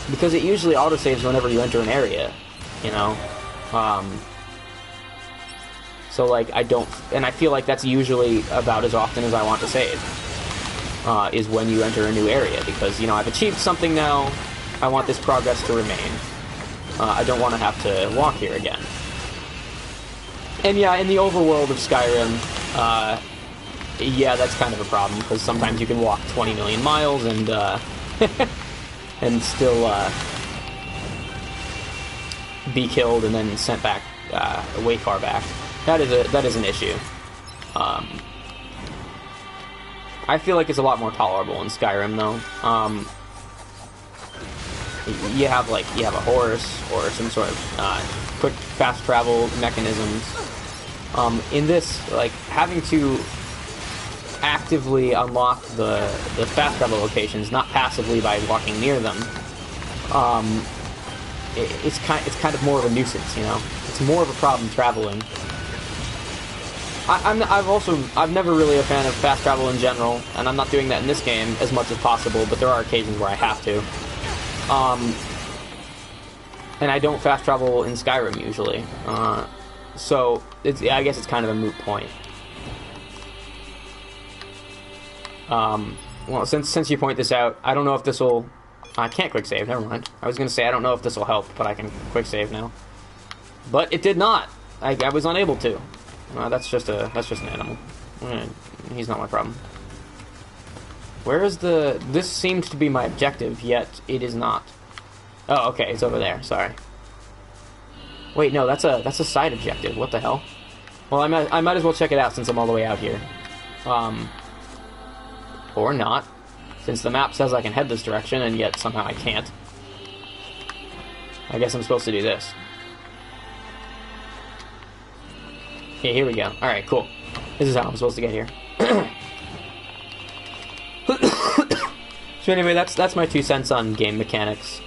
because it usually autosaves whenever you enter an area, you know. So like I feel like that's usually about as often as I want to save. Is when you enter a new area, because, you know, I've achieved something now, I want this progress to remain. I don't want to have to walk here again. And yeah, in the overworld of Skyrim, yeah, that's kind of a problem, because sometimes you can walk 20 million miles and, and still, be killed and then sent back, way far back. That is an issue. I feel like it's a lot more tolerable in Skyrim, though. You have a horse or some sort of quick fast travel mechanisms. In this, like, having to actively unlock the fast travel locations, not passively by walking near them, it's kind of more of a nuisance, you know. It's more of a problem traveling. I'm never really a fan of fast travel in general, and I'm not doing that in this game as much as possible, but there are occasions where I have to. And I don't fast travel in Skyrim usually, so I guess it's kind of a moot point. Well, since you point this out, I don't know if this will... I can't quick save, never mind. I was going to say I don't know if this will help, but I can quick save now. But it did not! I was unable to. That's just an animal. He's not my problem. Where is the... This seems to be my objective, yet it is not. Oh, okay, it's over there. Sorry. Wait, no, that's a side objective. What the hell? Well, I might as well check it out since I'm all the way out here. Or not, since the map says I can head this direction, and yet somehow I can't. I guess I'm supposed to do this. Okay, here we go. Alright, cool. This is how I'm supposed to get here. So anyway, that's my 2 cents on game mechanics.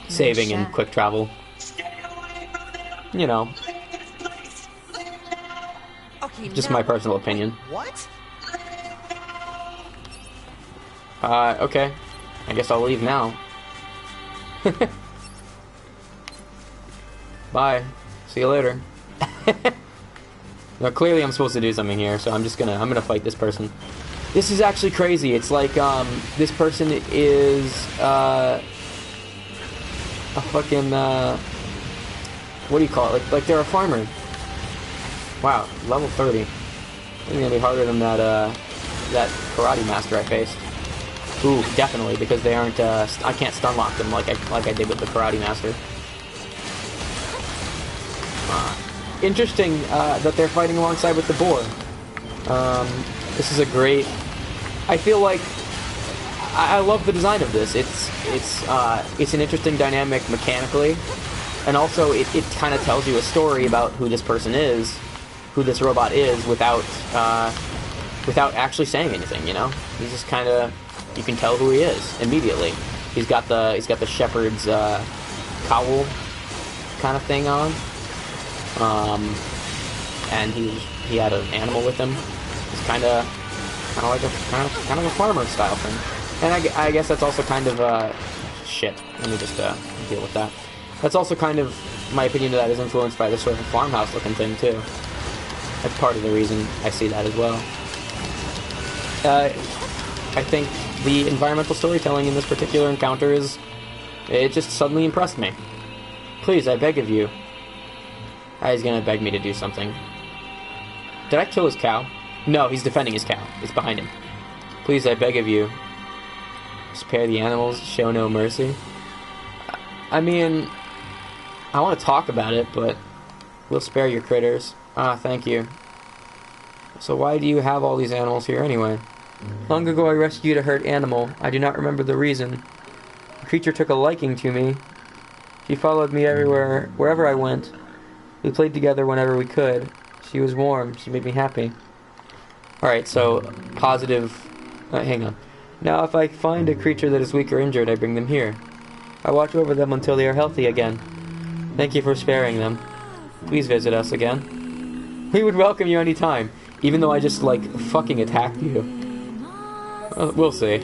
Saving and quick travel. You know. Okay, Just now, my personal opinion. What? Okay. I guess I'll leave now. Bye. See you later. Now, clearly I'm supposed to do something here, so I'm gonna fight this person. This is actually crazy. It's like, this person is, a fucking, what do you call it? Like they're a farmer. Wow, level 30. It's gonna be harder than that karate master I faced. Ooh, definitely, because they aren't, I can't stun lock them like I did with the karate master. Interesting, that they're fighting alongside with the boar. This is a great... I feel like... I love the design of this. It's an interesting dynamic mechanically, and also it kind of tells you a story about who this person is, who this robot is, without actually saying anything. You know, he's just kind of, you can tell who he is immediately. He's got the shepherd's cowl kind of thing on, and he had an animal with him. It's kind of like a farmer style thing. And I guess that's also kind of, shit, let me just, deal with that. That's also kind of, my opinion of that is influenced by the sort of farmhouse looking thing, too. That's part of the reason I see that as well. I think the environmental storytelling in this particular encounter it just suddenly impressed me. Please, I beg of you. He's gonna beg me to do something. Did I kill his cow? No, he's defending his cow. It's behind him. Please, I beg of you. Spare the animals, show no mercy. I mean, I want to talk about it, but we'll spare your critters. Ah, thank you. So why do you have all these animals here anyway? Long ago I rescued a hurt animal. I do not remember the reason. The creature took a liking to me. She followed me everywhere, wherever I went. We played together whenever we could. She was warm. She made me happy. Alright, so, positive... hang on. Now, if I find a creature that is weak or injured, I bring them here. I watch over them until they are healthy again. Thank you for sparing them. Please visit us again. We would welcome you any time, even though I just, like, fucking attacked you. We'll see.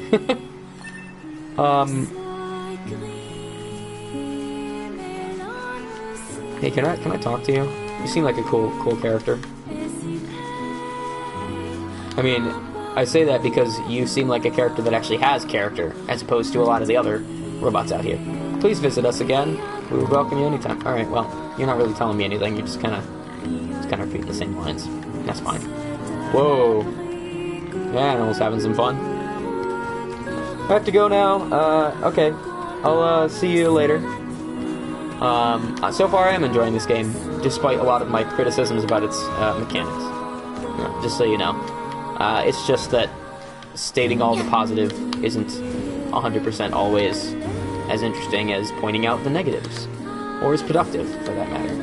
Hey, can I talk to you? You seem like a cool character. I mean... I say that because you seem like a character that actually has character, as opposed to a lot of the other robots out here. Please visit us again. We would welcome you anytime. Alright, well, you're not really telling me anything. You're just kind of repeating the same lines. That's fine. Whoa. Yeah, animals having some fun. I have to go now. Okay. I'll see you later. So far I am enjoying this game, despite a lot of my criticisms about its mechanics. Just so you know. It's just that stating all the positive isn't 100% always as interesting as pointing out the negatives, or as productive, for that matter.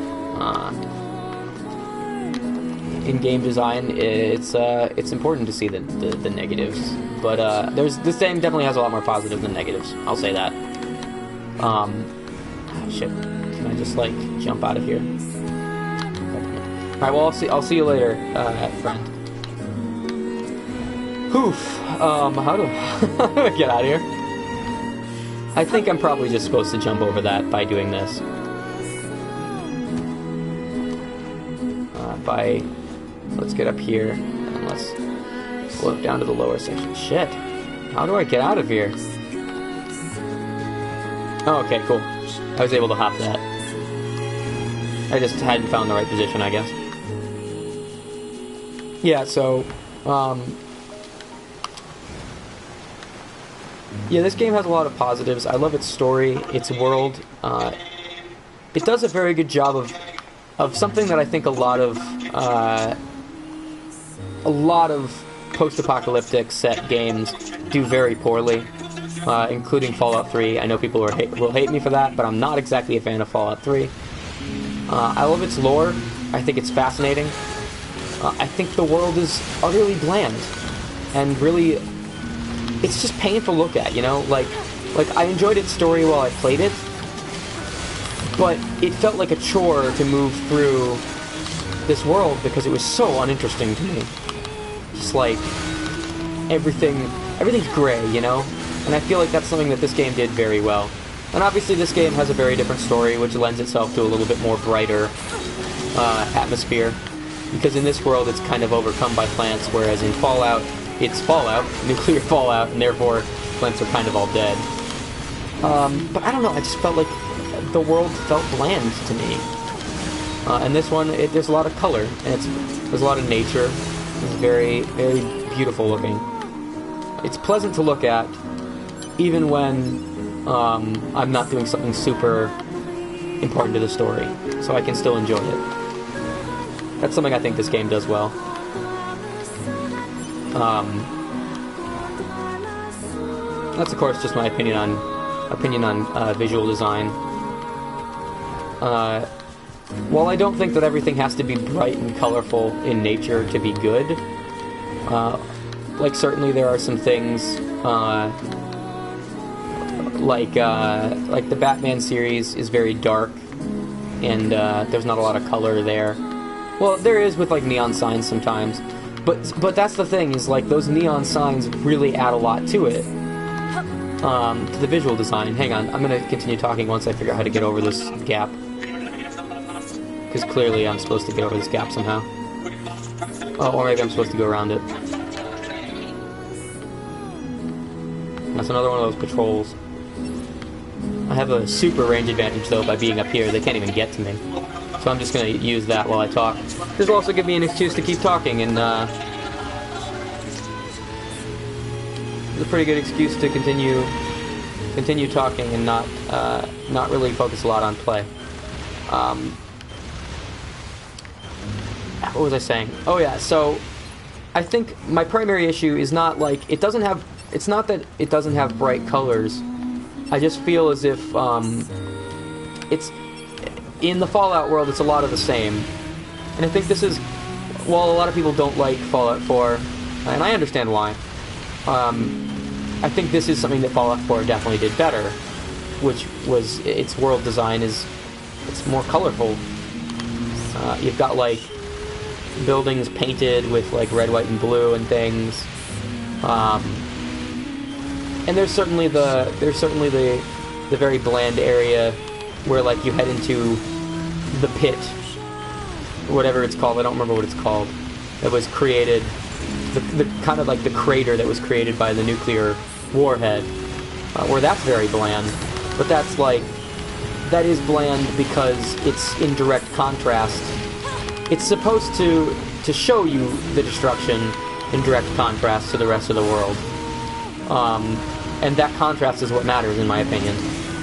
In game design, it's important to see the negatives, but this game definitely has a lot more positives than negatives. I'll say that. Shit. Can I just like jump out of here? All right. Well, I'll see you later, friend. Oof, how do I get out of here? I think I'm probably just supposed to jump over that by doing this. Let's get up here, and let's float down to the lower section. Shit, how do I get out of here? Oh, okay, cool. I was able to hop that. I just hadn't found the right position, I guess. Yeah, so, yeah, this game has a lot of positives. I love its story, its world. It does a very good job of something that I think a lot of post-apocalyptic set games do very poorly, including Fallout 3. I know people will hate me for that, but I'm not exactly a fan of Fallout 3. I love its lore. I think it's fascinating. I think the world is utterly bland and really... It's just painful to look at, you know? Like I enjoyed its story while I played it, but it felt like a chore to move through this world because it was so uninteresting to me. Just like, everything everything's gray, you know? And I feel like that's something that this game did very well. And obviously this game has a very different story, which lends itself to a little bit more brighter atmosphere. Because in this world it's kind of overcome by plants, whereas in Fallout, it's Fallout, nuclear fallout, and therefore plants are kind of all dead. But I don't know, I just felt like the world felt bland to me. And this one, there's a lot of color, and there's a lot of nature. It's very, very beautiful looking. It's pleasant to look at, even when I'm not doing something super important to the story, so I can still enjoy it. That's something I think this game does well. That's of course just my opinion on visual design. While I don't think that everything has to be bright and colorful in nature to be good, like certainly there are some things like the Batman series is very dark, and there's not a lot of color there. Well, there is with like neon signs sometimes, but that's the thing, is like those neon signs really add a lot to it, to the visual design. Hang on, I'm gonna continue talking once I figure out how to get over this gap, because clearly I'm supposed to get over this gap somehow. Oh, or maybe I'm supposed to go around it. That's another one of those patrols. I have a super range advantage though by being up here. They can't even get to me. So I'm just going to use that while I talk. This will also give me an excuse to keep talking, and it's a pretty good excuse to continue talking and not really focus a lot on play. What was I saying? Oh yeah, so I think my primary issue is not like it's not that it doesn't have bright colors. I just feel as if it's in the Fallout world, it's a lot of the same. And I think this is, while a lot of people don't like Fallout 4, and I understand why, I think this is something that Fallout 4 definitely did better, which was its world design it's more colorful. You've got like buildings painted with like red, white, and blue and things. And there's certainly the very bland area where like you head into the pit, whatever it's called. I don't remember what it's called. That was created, the kind of like the crater that was created by the nuclear warhead, where that's very bland. But that is bland because it's in direct contrast. It's supposed to show you the destruction in direct contrast to the rest of the world. And that contrast is what matters, in my opinion.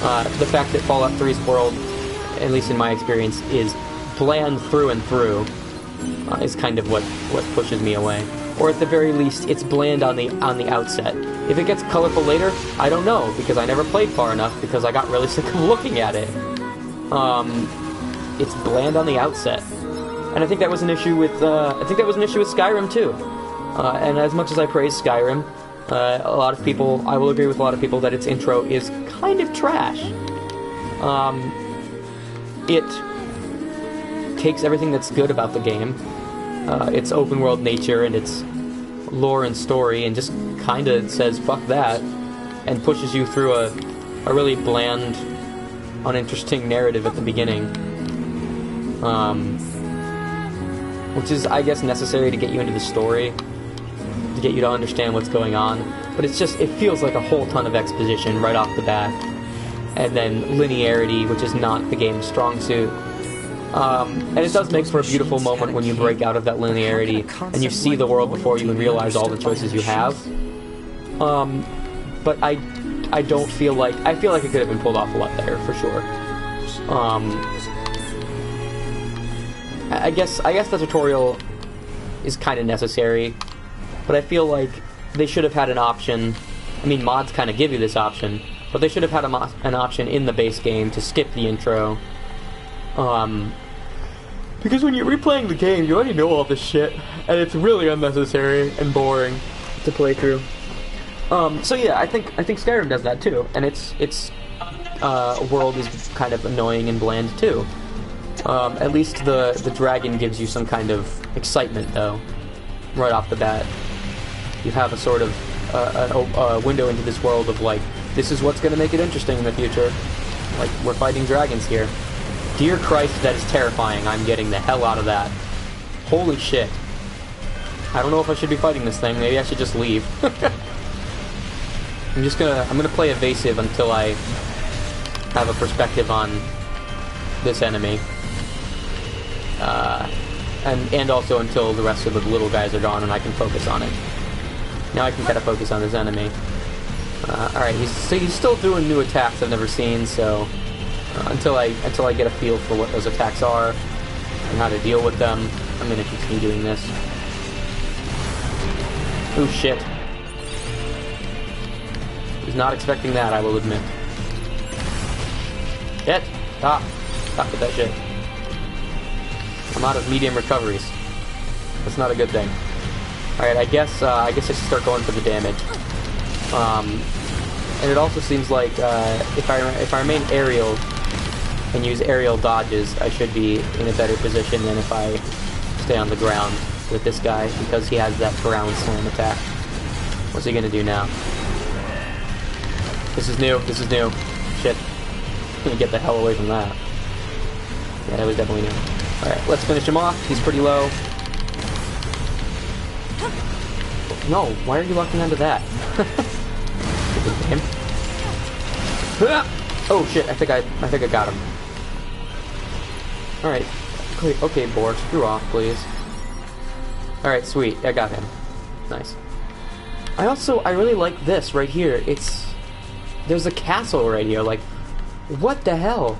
The fact that Fallout 3's world, at least in my experience, is bland through and through, is kind of what pushes me away. Or at the very least, it's bland on the outset. If it gets colorful later, I don't know, because I never played far enough, because I got really sick of looking at it. It's bland on the outset. And I think that was an issue with Skyrim too. And as much as I praise Skyrim, a lot of people, I will agree with a lot of people that its intro is kind of trash. It takes everything that's good about the game, its open world nature and its lore and story, and just kind of says fuck that, and pushes you through a really bland, uninteresting narrative at the beginning. Which is, I guess, necessary to get you into the story, to get you to understand what's going on. But it's just, it feels like a whole ton of exposition right off the bat. And then linearity, which is not the game's strong suit. And it does make for a beautiful moment when you break out of that linearity and you see the world before you and realize all the choices you have. But I don't feel like, I feel like it could have been pulled off a lot better, for sure. I guess the tutorial is kind of necessary, but I feel like they should have had an option. I mean, mods kind of give you this option, but they should have had an option in the base game to skip the intro. Because when you're replaying the game, you already know all this shit, and it's really unnecessary and boring to play through. So yeah, I think Skyrim does that too, and its world is kind of annoying and bland too. At least the dragon gives you some kind of excitement, though, right off the bat. You have a sort of a window into this world of like, this is what's gonna make it interesting in the future. Like, we're fighting dragons here. Dear Christ, that is terrifying. I'm getting the hell out of that. Holy shit. I don't know if I should be fighting this thing. Maybe I should just leave. I'm gonna play evasive until I have a perspective on this enemy. And also until the rest of the little guys are gone and I can focus on it. Now I can kind of focus on this enemy. Alright, he's still doing new attacks I've never seen, so until I get a feel for what those attacks are and how to deal with them, I'm gonna continue doing this. Oh shit. Was not expecting that, I will admit. Shit! Stop! Stop with that shit. I'm out of medium recoveries. That's not a good thing. Alright, I guess I should start going for the damage. And it also seems like if I remain aerial and use aerial dodges, I should be in a better position than if I stay on the ground with this guy, because he has that ground slam attack. What's he gonna do now? This is new. This is new. Shit. I'm gonna get the hell away from that. Yeah, that was definitely new. Alright, let's finish him off. He's pretty low. No, why are you locking onto that? Oh shit, I think I got him. Alright. Okay, Boar, screw off, please. Alright, sweet, I got him. Nice. I really like this right here. There's a castle right here, like, what the hell?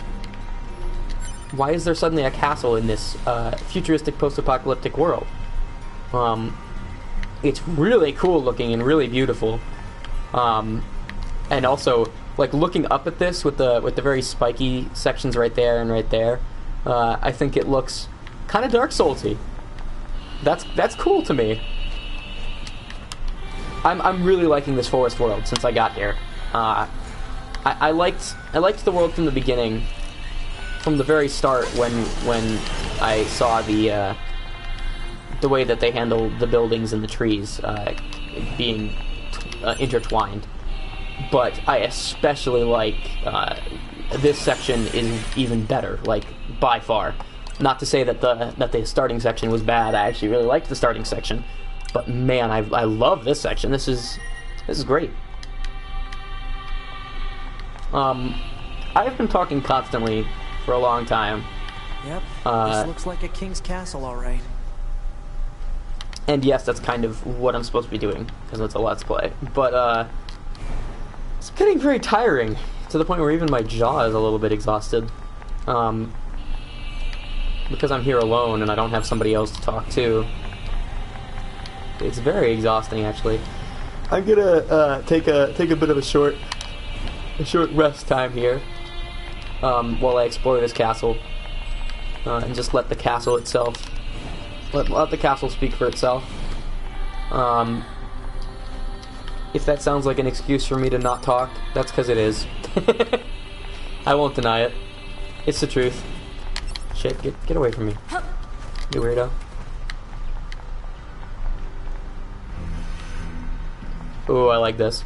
Why is there suddenly a castle in this futuristic post-apocalyptic world? It's really cool looking and really beautiful. And also, like, looking up at this with the very spiky sections right there and right there, I think it looks kind of Dark Soulsy. That's cool to me. I'm really liking this forest world since I got here. I liked the world from the beginning, from the very start when I saw the way that they handle the buildings and the trees being intertwined. But I especially like this section is even better, like by far. Not to say that the starting section was bad. I actually really liked the starting section, but man, I love this section. This is great. I've been talking constantly for a long time. Yep, this looks like a king's castle, all right. And yes, that's kind of what I'm supposed to be doing, because it's a Let's Play. But, it's getting very tiring, to the point where even my jaw is a little bit exhausted. Because I'm here alone and I don't have somebody else to talk to. It's very exhausting, actually. I'm gonna take a bit of a short rest time here, while I explore this castle, and just let the castle itself, let the castle speak for itself. If that sounds like an excuse for me to not talk, that's because it is. I won't deny it. It's the truth. Shit, get away from me, you weirdo. Ooh, I like this.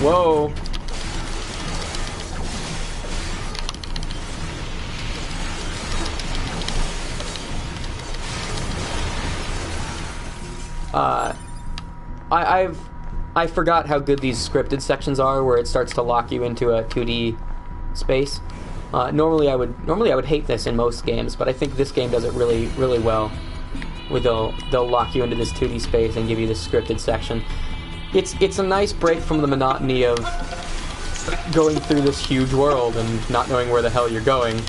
Whoa. I forgot how good these scripted sections are, where it starts to lock you into a 2D space. Normally I would hate this in most games, but I think this game does it really, really well. Where they'll lock you into this 2D space and give you this scripted section. It's a nice break from the monotony of going through this huge world and not knowing where the hell you're going,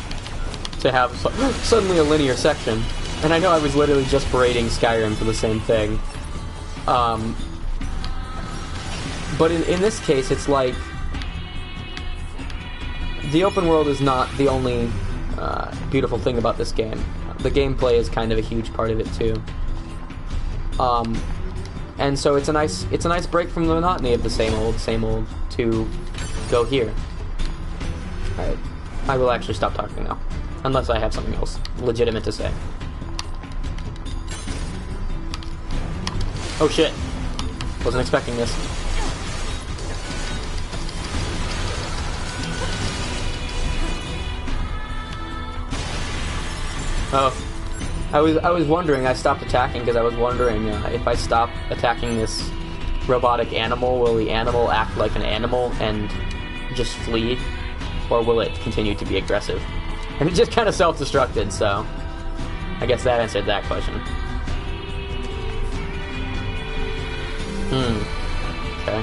to have suddenly a linear section. And I know I was literally just berating Skyrim for the same thing. But in this case, it's like the open world is not the only beautiful thing about this game. The gameplay is kind of a huge part of it too. And so it's a nice break from the monotony of the same old to go here. Alright, I will actually stop talking now, unless I have something else legitimate to say. Oh shit. Wasn't expecting this. Oh, I was wondering. I stopped attacking because I was wondering if I stop attacking this robotic animal, will the animal act like an animal and just flee, or will it continue to be aggressive? And it just kind of self-destructed. So I guess that answered that question. Okay.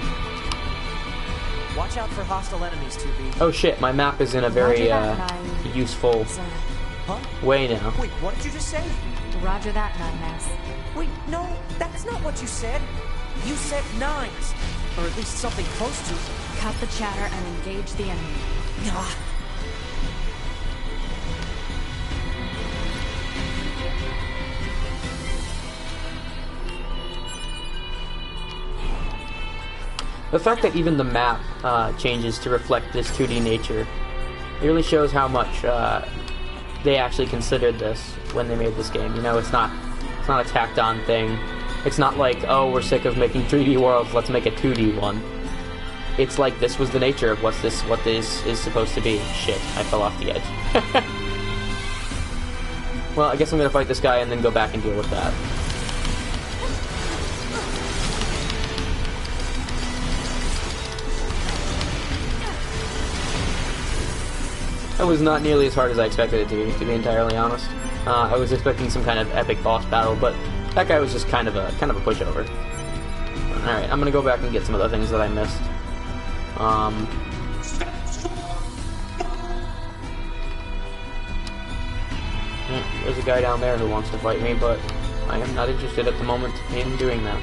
Watch out for hostile enemies, 2B. Oh shit, my map is in a very useful Huh? way now. Wait, what did you just say? Roger that, 9S. Wait, no, that's not what you said. You said 9s. Or at least something close to. Cut the chatter and engage the enemy. Ah. The fact that even the map changes to reflect this 2D nature, it really shows how much they actually considered this when they made this game. You know, it's not a tacked on thing. It's not like, oh, we're sick of making 3D worlds, let's make a 2D one. It's like this was the nature of what this is supposed to be. Shit, I fell off the edge. Well, I guess I'm gonna fight this guy and then go back and deal with that. That was not nearly as hard as I expected it to be entirely honest. I was expecting some kind of epic boss battle, but that guy was just kind of a pushover. Alright, I'm gonna go back and get some of the things that I missed. There's a guy down there who wants to fight me, but I am not interested at the moment in doing that.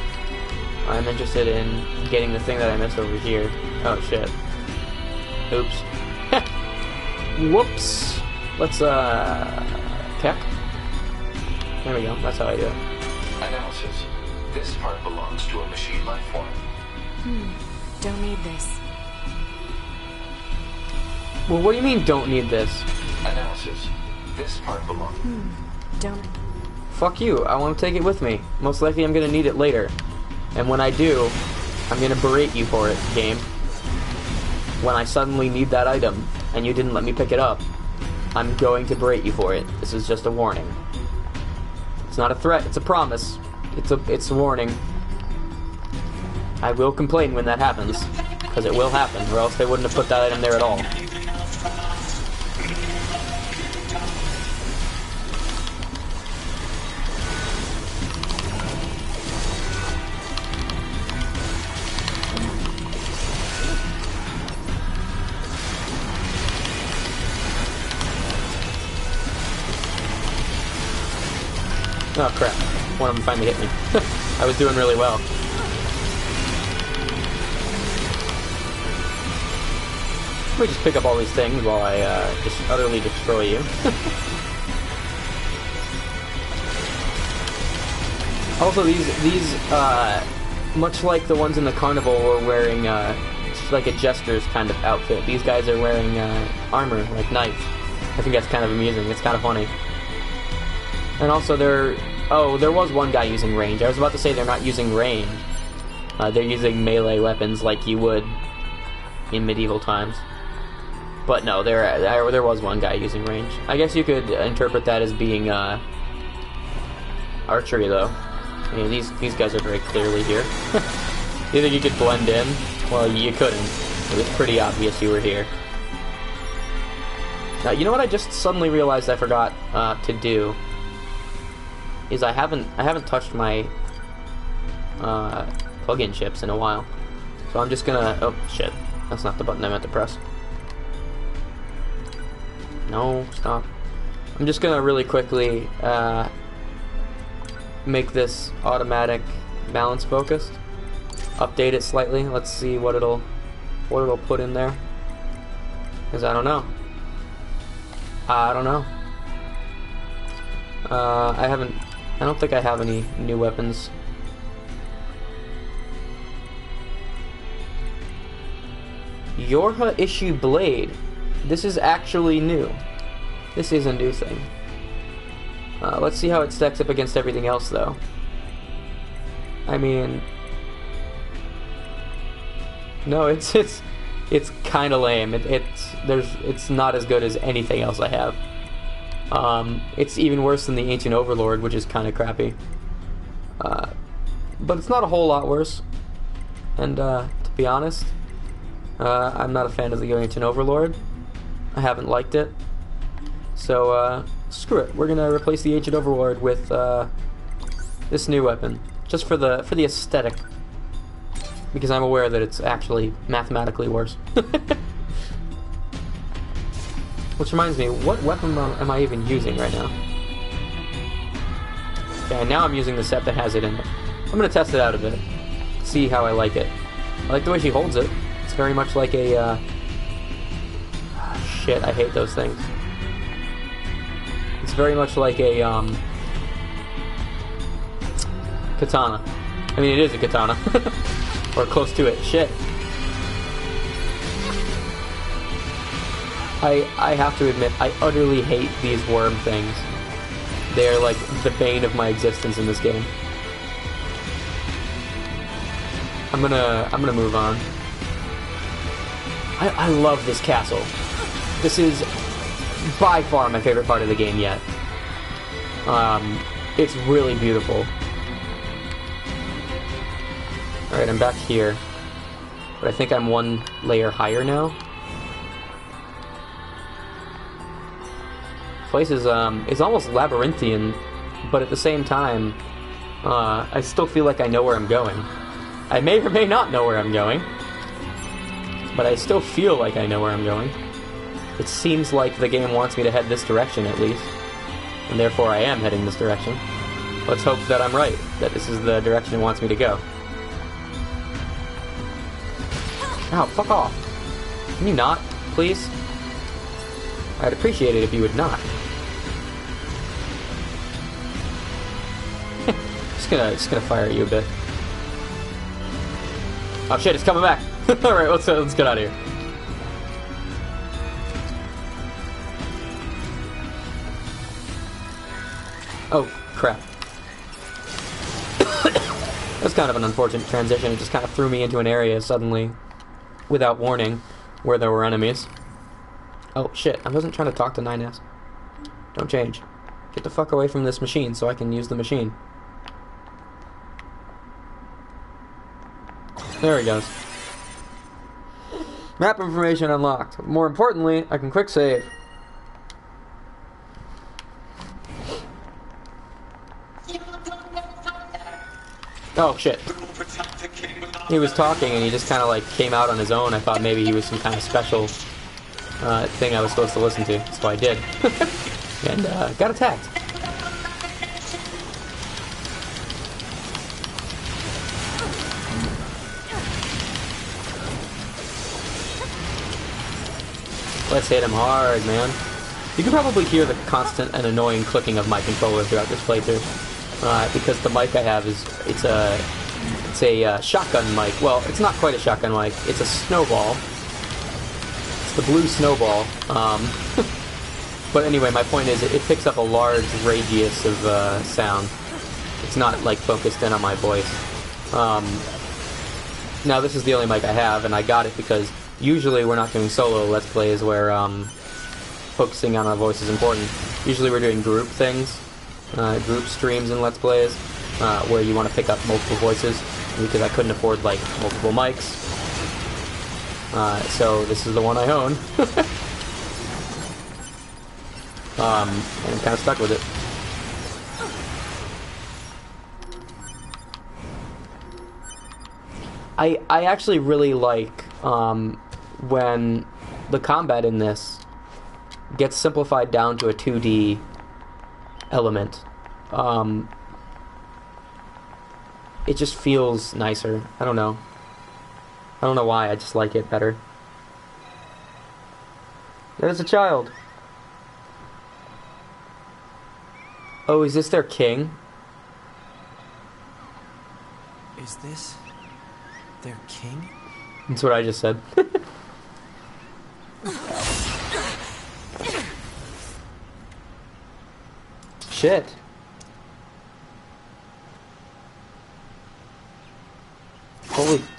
I'm interested in getting the thing that I missed over here. Oh shit. Oops. Whoops. Let's, Keck. There we go. That's how I do it. Analysis. This part belongs to a machine life form. Don't need this. Well, what do you mean, don't need this? Analysis. This part belongs... Don't... Fuck you. I want to take it with me. Most likely I'm gonna need it later. And when I do, I'm gonna berate you for it, game. When I suddenly need that item, and you didn't let me pick it up, I'm going to berate you for it. This is just a warning. It's not a threat, it's a promise. It's a warning. I will complain when that happens, because it will happen, or else they wouldn't have put that item there at all. Oh crap, one of them finally hit me. I was doing really well. Let me just pick up all these things while I just utterly destroy you. Also, these much like the ones in the carnival were wearing like a jester's kind of outfit. These guys are wearing armor, like knights. I think that's kind of amusing. It's kind of funny. And also there was one guy using range. I was about to say they're not using range. They're using melee weapons like you would in medieval times. But no, there was one guy using range. I guess you could interpret that as being archery, though. I mean, these guys are very clearly here. You think you could blend in? Well, you couldn't. It was pretty obvious you were here. You know what I just suddenly realized I forgot to do? Is I haven't touched my plug-in chips in a while. So I'm just gonna... Oh, shit. That's not the button I meant to press. No, stop. I'm just gonna really quickly make this automatic balance focused. Update it slightly. Let's see what it'll put in there. Because I don't know. I don't think I have any new weapons. Yorha issue blade. This is actually new. This is a new thing. Let's see how it stacks up against everything else, though. I mean, No, it's kind of lame. It's not as good as anything else I have. It's even worse than the Ancient Overlord, which is kind of crappy. But it's not a whole lot worse. And to be honest, I'm not a fan of the Ancient Overlord. I haven't liked it. So screw it. We're gonna replace the Ancient Overlord with this new weapon, just for the aesthetic. Because I'm aware that it's actually mathematically worse. Which reminds me, what weapon am I even using right now? Okay, now I'm using the set that has it in it. I'm gonna test it out a bit, see how I like it. I like the way she holds it. It's very much like a, shit, I hate those things. It's very much like a, katana. I mean, it is a katana. Or close to it. Shit. I have to admit, I utterly hate these worm things. They're like the bane of my existence in this game. I'm gonna move on. I love this castle. This is by far my favorite part of the game yet. It's really beautiful. Alright, I'm back here. But I think I'm one layer higher now. This place is almost labyrinthian, but at the same time, I still feel like I know where I'm going. I may or may not know where I'm going, but I still feel like I know where I'm going. It seems like the game wants me to head this direction at least, and therefore I am heading this direction. Let's hope that I'm right, that this is the direction it wants me to go. Ow, fuck off. Can you not, please? I'd appreciate it if you would not. just gonna fire at you a bit. Oh shit, it's coming back! Alright, let's get out of here. Oh, crap. That's kind of an unfortunate transition. It just kind of threw me into an area suddenly, without warning, where there were enemies. Oh, shit. I wasn't trying to talk to 9S. Don't change. Get the fuck away from this machine so I can use the machine. There he goes. Map information unlocked. More importantly, I can quick save. Oh, shit. He was talking and he just kind of like came out on his own. I thought maybe he was some kind of special thing I was supposed to listen to, so I did. And got attacked. Let's hit him hard, man. You can probably hear the constant and annoying clicking of my controller throughout this playthrough. Because the mic I have is, it's a shotgun mic. Well, it's not quite a shotgun mic. It's a snowball. It's the blue snowball. But anyway, my point is, it picks up a large radius of sound. It's not like focused in on my voice. Now this is the only mic I have, and I got it because usually we're not doing solo Let's Plays where focusing on our voice is important. Usually we're doing group things, group streams in Let's Plays, where you want to pick up multiple voices, because I couldn't afford like multiple mics. So this is the one I own. And I'm kind of stuck with it. I actually really like when the combat in this gets simplified down to a 2D element. It just feels nicer. I don't know. I don't know why, I just like it better. There's a child. Oh, is this their king? Is this their king? That's what I just said. Shit.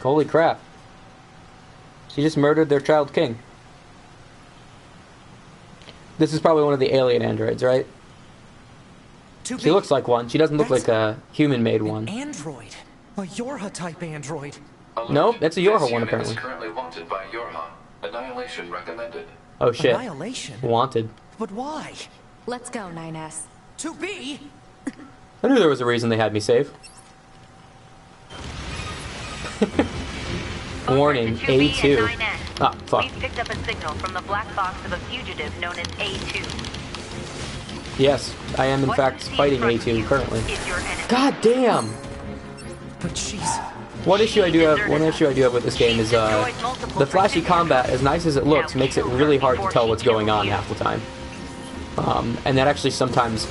Holy crap. She just murdered their child king. This is probably one of the alien androids, right? She looks like one. She doesn't look like a human-made one. Android. A Yorha-type android. Alert. Nope, that's a Yorha This one, unit apparently. is currently wanted by Yorha. Annihilation recommended. Oh shit. Annihilation? Wanted. But why? Let's go, 9S. To be? I knew there was a reason they had me save. Warning, A2. Ah, fuck. We've picked up a signal from the black box of a fugitive known as A2. Yes, I am in What fact you see in fighting front of A2 you currently. is your enemy. God damn! But she's... One issue I do have with this game is the flashy combat, as nice as it looks, makes it really hard to tell what's going on half the time. And that actually sometimes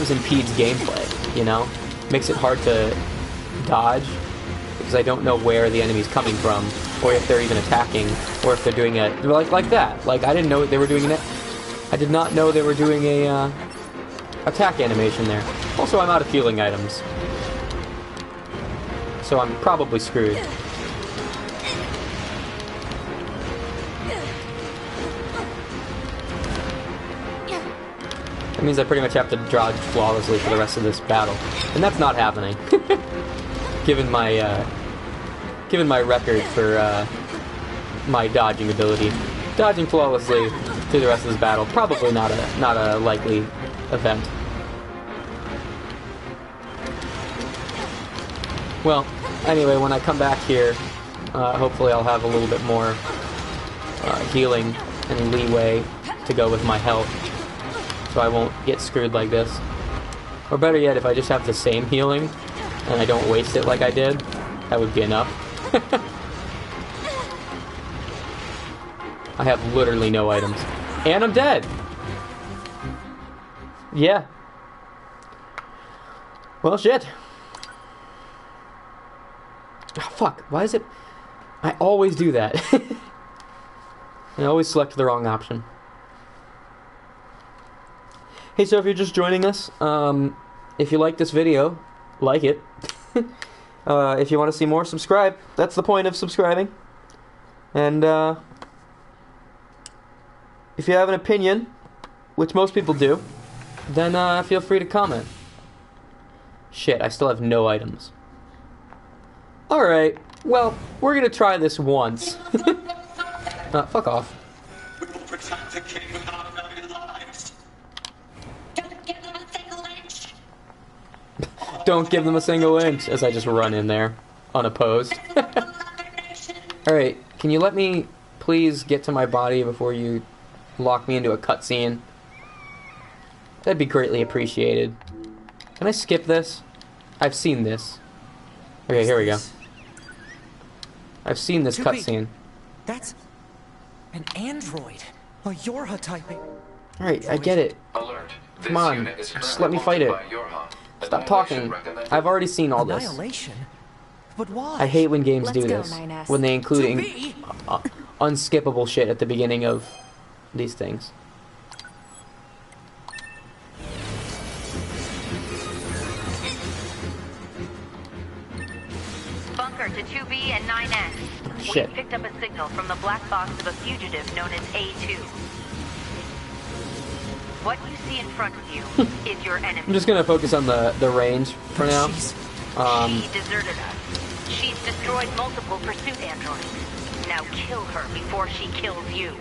impedes gameplay, you know? Makes it hard to dodge, because I don't know where the enemy's coming from, or if they're even attacking, or if they're doing it like that. Like, I didn't know they were doing it. I did not know they were doing a attack animation there. Also, I'm out of healing items, so I'm probably screwed. That means I pretty much have to dodge flawlessly for the rest of this battle, and that's not happening. given my record for my dodging ability, dodging flawlessly through the rest of this battle, probably not a likely event. Well, anyway, when I come back here, hopefully I'll have a little bit more healing and leeway to go with my health, so I won't get screwed like this. Or better yet, if I just have the same healing and I don't waste it like I did, that would be enough. I have literally no items. And I'm dead! Yeah. Well, shit. Oh, fuck. Why is it... I always do that. I always select the wrong option. Hey, so if you're just joining us, if you like this video, like it. If you want to see more, subscribe. That's the point of subscribing. And, if you have an opinion, which most people do, then, feel free to comment. Shit, I still have no items. Alright, well, we're gonna try this once. Fuck off. We will protect the king without a million lives. Don't give them a single inch. Don't give them a single inch, as I just run in there, unopposed. Alright, can you let me please get to my body before you lock me into a cutscene? That'd be greatly appreciated. Can I skip this? I've seen this. Okay, here we go. I've seen this cutscene. That's... an android. A Yorha type. Alright, I get it. Alert. Come on, just let me fight it. Stop talking. I've already seen all this. Annihilation? But why? I hate when games Let's do go, this. 9S. When they include To be? unskippable shit at the beginning of these things. Bunker to 2B and 9S. Shit. We've picked up a signal from the black box of a fugitive known as A2. What you see in front of you is your enemy. I'm just gonna focus on the range for now. She deserted us. She's destroyed multiple pursuit androids. Now kill her before she kills you.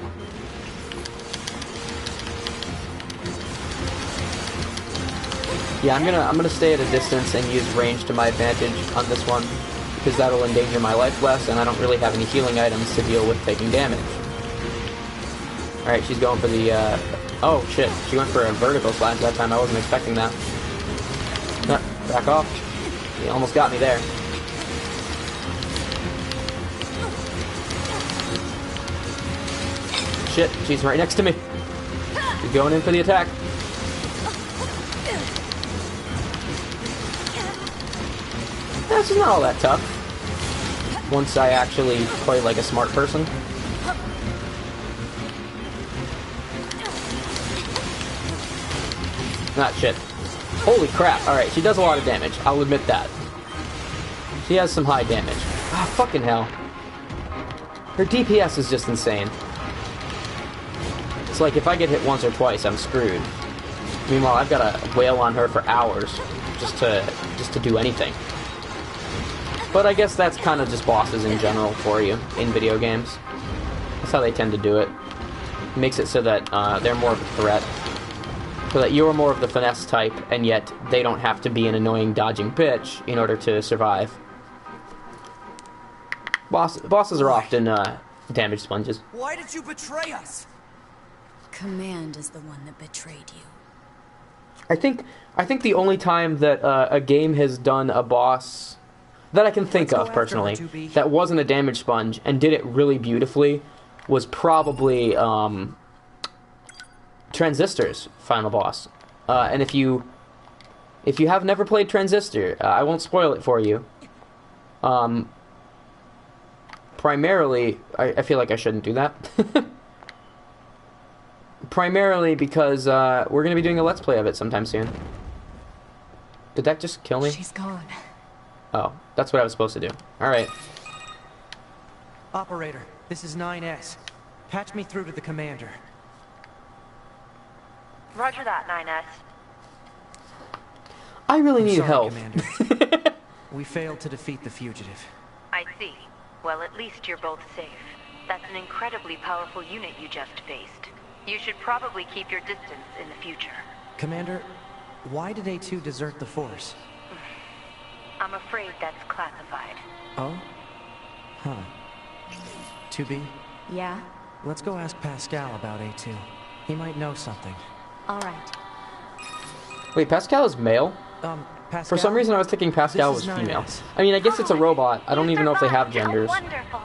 Yeah, I'm gonna stay at a distance and use range to my advantage on this one, because that'll endanger my life less, and I don't really have any healing items to deal with taking damage. Alright, she's going for the, oh shit, she went for a vertical slash that time. I wasn't expecting that. Back off. He almost got me there. Shit, she's right next to me. She's going in for the attack. This is not all that tough. Once I actually play like a smart person. Not shit. Holy crap. Alright, she does a lot of damage. I'll admit that. She has some high damage. Ah, fucking hell. Her DPS is just insane. It's like if I get hit once or twice, I'm screwed. Meanwhile, I've got to wail on her for hours just to do anything. But I guess that's kind of just bosses in general for you in video games. That's how they tend to do it. It makes it so that they're more of a threat. So that you're more of the finesse type, and yet they don't have to be an annoying dodging bitch in order to survive. Bosses are often damage sponges. Why did you betray us? Command is the one that betrayed you. I think the only time that a game has done a boss that I can think of personally that wasn't a damage sponge and did it really beautifully was probably Transistor's final boss. And if you have never played Transistor, I won't spoil it for you. Primarily, I feel like I shouldn't do that. Primarily because we're going to be doing a Let's Play of it sometime soon. Did that just kill me? She's gone. Oh, that's what I was supposed to do. Alright. Operator, this is 9S. Patch me through to the commander. Roger that, 9S. I really need Sorry, help. Commander. We failed to defeat the fugitive. I see. Well, at least you're both safe. That's an incredibly powerful unit you just faced. You should probably keep your distance in the future. Commander, why did A2 desert the Force? I'm afraid that's classified. Oh? Huh. 2B? Yeah? Let's go ask Pascal about A2. He might know something. Alright. Wait, Pascal is male? Pascal? For some reason I was thinking Pascal was This is female. 9S. I mean, I guess it's a robot. I don't You even know if they have survived. How genders. Wonderful.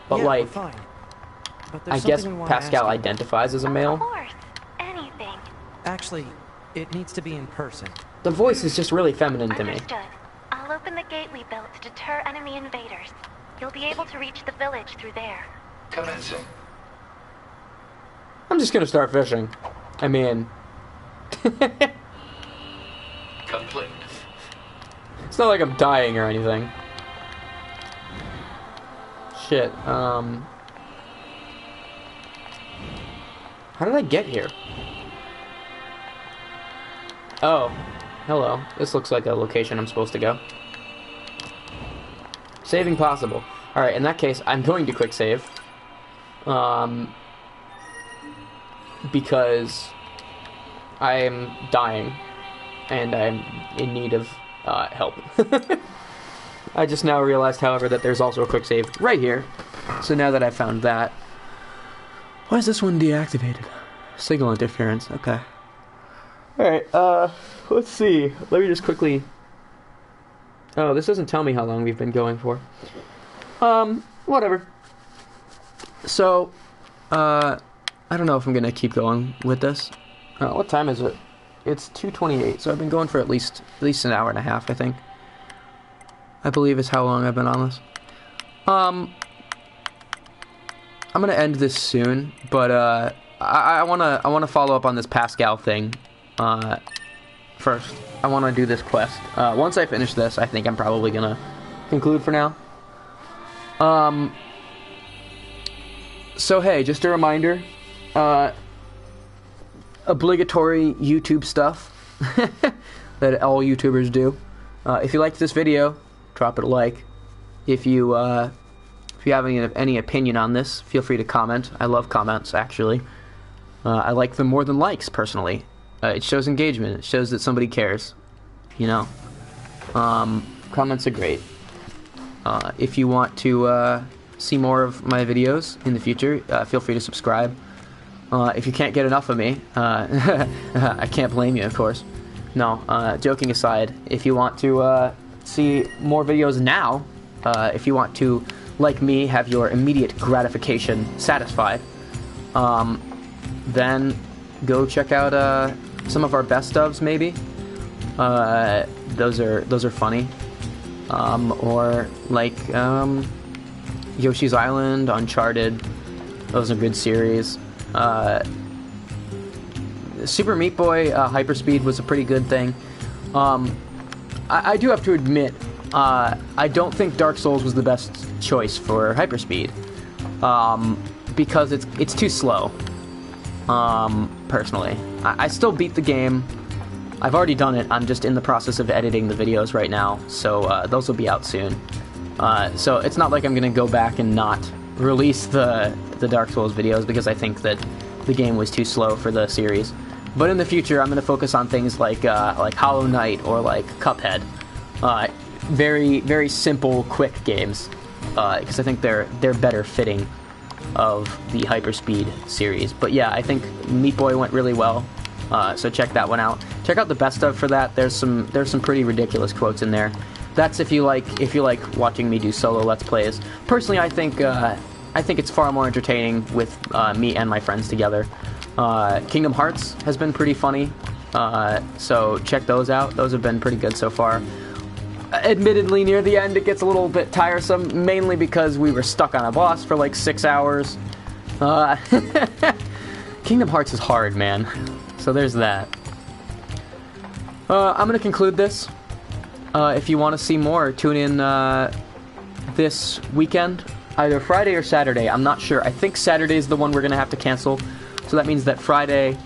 But Yeah, like, we're fine. But there's I guess something we wanna Pascal ask you. identifies as a Of male. course. Anything. Actually, it needs to be in person. The voice is just really feminine to me. Understood. I'll open the gate we built to deter enemy invaders. You'll be able to reach the village through there. Commencing. I'm just gonna start fishing. I mean, Complete. it's not like I'm dying or anything. Shit, how did I get here? Oh, hello. This looks like a location I'm supposed to go. Saving possible. Alright, in that case, I'm going to quick save. Because I'm dying. And I'm in need of help. I just now realized, however, that there's also a quick save right here. So now that I've found that... Why is this one deactivated? Signal interference, okay. Alright, let's see. Let me just quickly... Oh, this doesn't tell me how long we've been going for. Whatever. So, I don't know if I'm gonna keep going with this. What time is it? It's 2:28, so I've been going for at least an hour and a half, I think. I believe is how long I've been on this. I'm gonna end this soon, but I wanna follow up on this Pascal thing. First, I wanna do this quest. Once I finish this, I think I'm probably gonna conclude for now. So hey, just a reminder, obligatory YouTube stuff that all YouTubers do. If you liked this video, drop it a like. If you have any opinion on this, feel free to comment. I love comments, actually. I like them more than likes, personally. It shows engagement. It shows that somebody cares. You know? Comments are great. If you want to see more of my videos in the future, feel free to subscribe. If you can't get enough of me, I can't blame you, of course. No, joking aside, if you want to see more videos now, if you want to, like me, have your immediate gratification satisfied, then go check out some of our best ofs, maybe. Those are funny. Or like Yoshi's Island, Uncharted. Those are good series. Super Meat Boy Hyperspeed was a pretty good thing. I do have to admit, I don't think Dark Souls was the best choice for Hyperspeed. because it's too slow. Personally, I still beat the game. I've already done it. I'm just in the process of editing the videos right now, so those will be out soon. So it's not like I'm gonna go back and not release the Dark Souls videos because I think that the game was too slow for the series. But in the future, I'm gonna focus on things like Hollow Knight or like Cuphead. Very, very simple, quick games, because I think they're better fitting of the Hyperspeed series. But yeah, I think Meat Boy went really well, so check that one out. Check out the best of for that. There's some pretty ridiculous quotes in there. That's if you like watching me do solo Let's Plays. Personally, I think it's far more entertaining with me and my friends together. Kingdom Hearts has been pretty funny, so check those out. Those have been pretty good so far. Admittedly, near the end, it gets a little bit tiresome, mainly because we were stuck on a boss for like 6 hours. Kingdom Hearts is hard, man. So there's that. I'm going to conclude this. If you want to see more, tune in this weekend, either Friday or Saturday. I'm not sure. I think Saturday is the one we're going to have to cancel. So that means that Friday,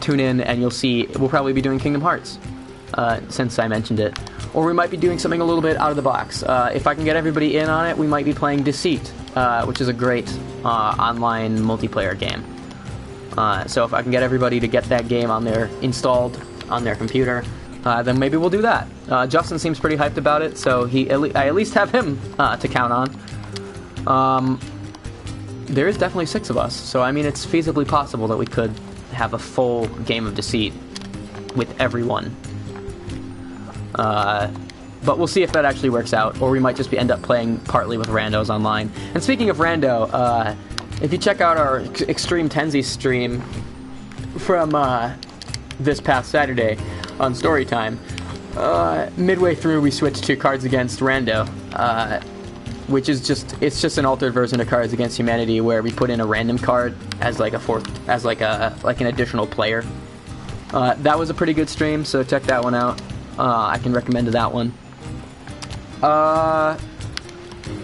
tune in and you'll see we'll probably be doing Kingdom Hearts, since I mentioned it. Or we might be doing something a little bit out of the box. If I can get everybody in on it, we might be playing Deceit, which is a great online multiplayer game. So if I can get everybody to get that game on their installed on their computer, then maybe we'll do that. Justin seems pretty hyped about it, so I at least have him to count on. There is definitely 6 of us, so I mean it's feasibly possible that we could have a full game of Deceit with everyone. But we'll see if that actually works out, or we might just end up playing partly with randos online. And speaking of rando, if you check out our Extreme Tenzi stream from this past Saturday on Story Time, midway through we switched to Cards Against Rando, which is just an altered version of Cards Against Humanity where we put in a random card as like an additional player. That was a pretty good stream, so check that one out. I can recommend that one. I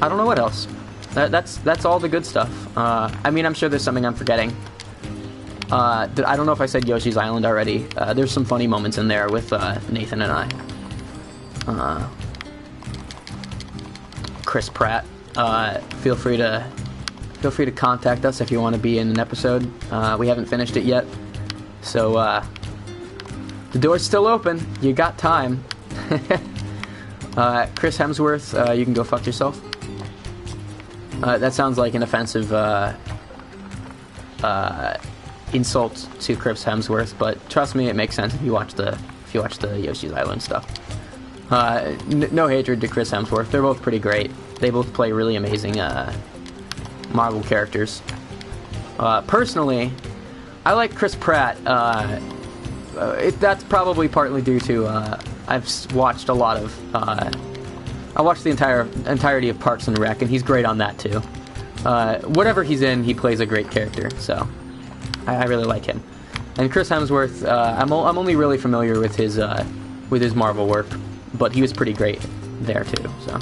don't know what else. That's all the good stuff. I mean, I'm sure there's something I'm forgetting. I don't know if I said Yoshi's Island already. There's some funny moments in there with Nathan and I. Chris Pratt. Feel free to contact us if you want to be in an episode. We haven't finished it yet, so the door's still open. You got time. Chris Hemsworth, you can go fuck yourself. That sounds like an offensive insult to Chris Hemsworth, but trust me, it makes sense if you watch the Yoshi's Island stuff. No hatred to Chris Hemsworth. They're both pretty great. They both play really amazing Marvel characters. Personally, I like Chris Pratt. That's probably partly due to I've watched a lot of I watched the entirety of Parks and Rec, and he's great on that too. Whatever he's in, he plays a great character, so I really like him. And Chris Hemsworth, I'm only really familiar with his Marvel work, but he was pretty great there too. So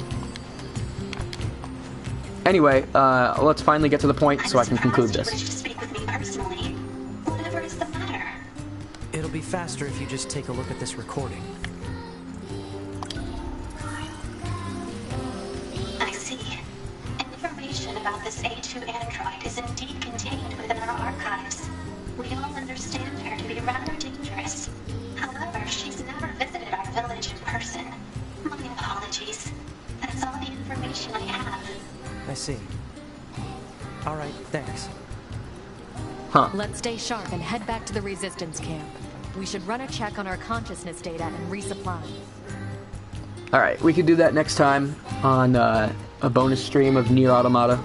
anyway, let's finally get to the point so I can conclude this. You wish to speak with me personally. Whatever is the matter? It'll be faster if you just take a look at this recording. I see. Information about this A2 android is indeed contained within our archives. We all understand her to be rather dangerous. However, she's never visited our village in person. My apologies. That's all the information I have. I see. Alright, thanks. Huh. Let's stay sharp and head back to the resistance camp. We should run a check on our consciousness data and resupply. Alright, we could do that next time on a bonus stream of Nier Automata.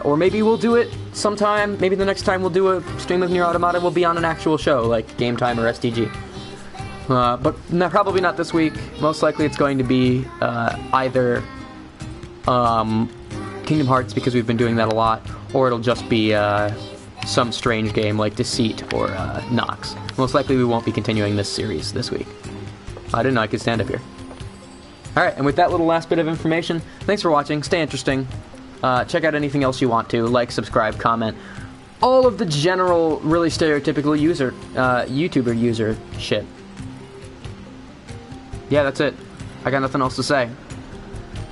Or maybe we'll do it sometime. Maybe the next time we'll do a stream of Nier Automata will be on an actual show, like Game Time or STG. But probably not this week. Most likely it's going to be either Kingdom Hearts, because we've been doing that a lot, or it'll just be some strange game like Deceit or Nox. Most likely we won't be continuing this series this week. I didn't know I could stand up here. Alright, and with that little last bit of information, thanks for watching, stay interesting, Check out anything else you want to. Like, subscribe, comment. All of the general, really stereotypical YouTuber user shit. Yeah, that's it. I got nothing else to say.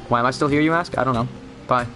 Why am I still here, you ask? I don't know. Bye.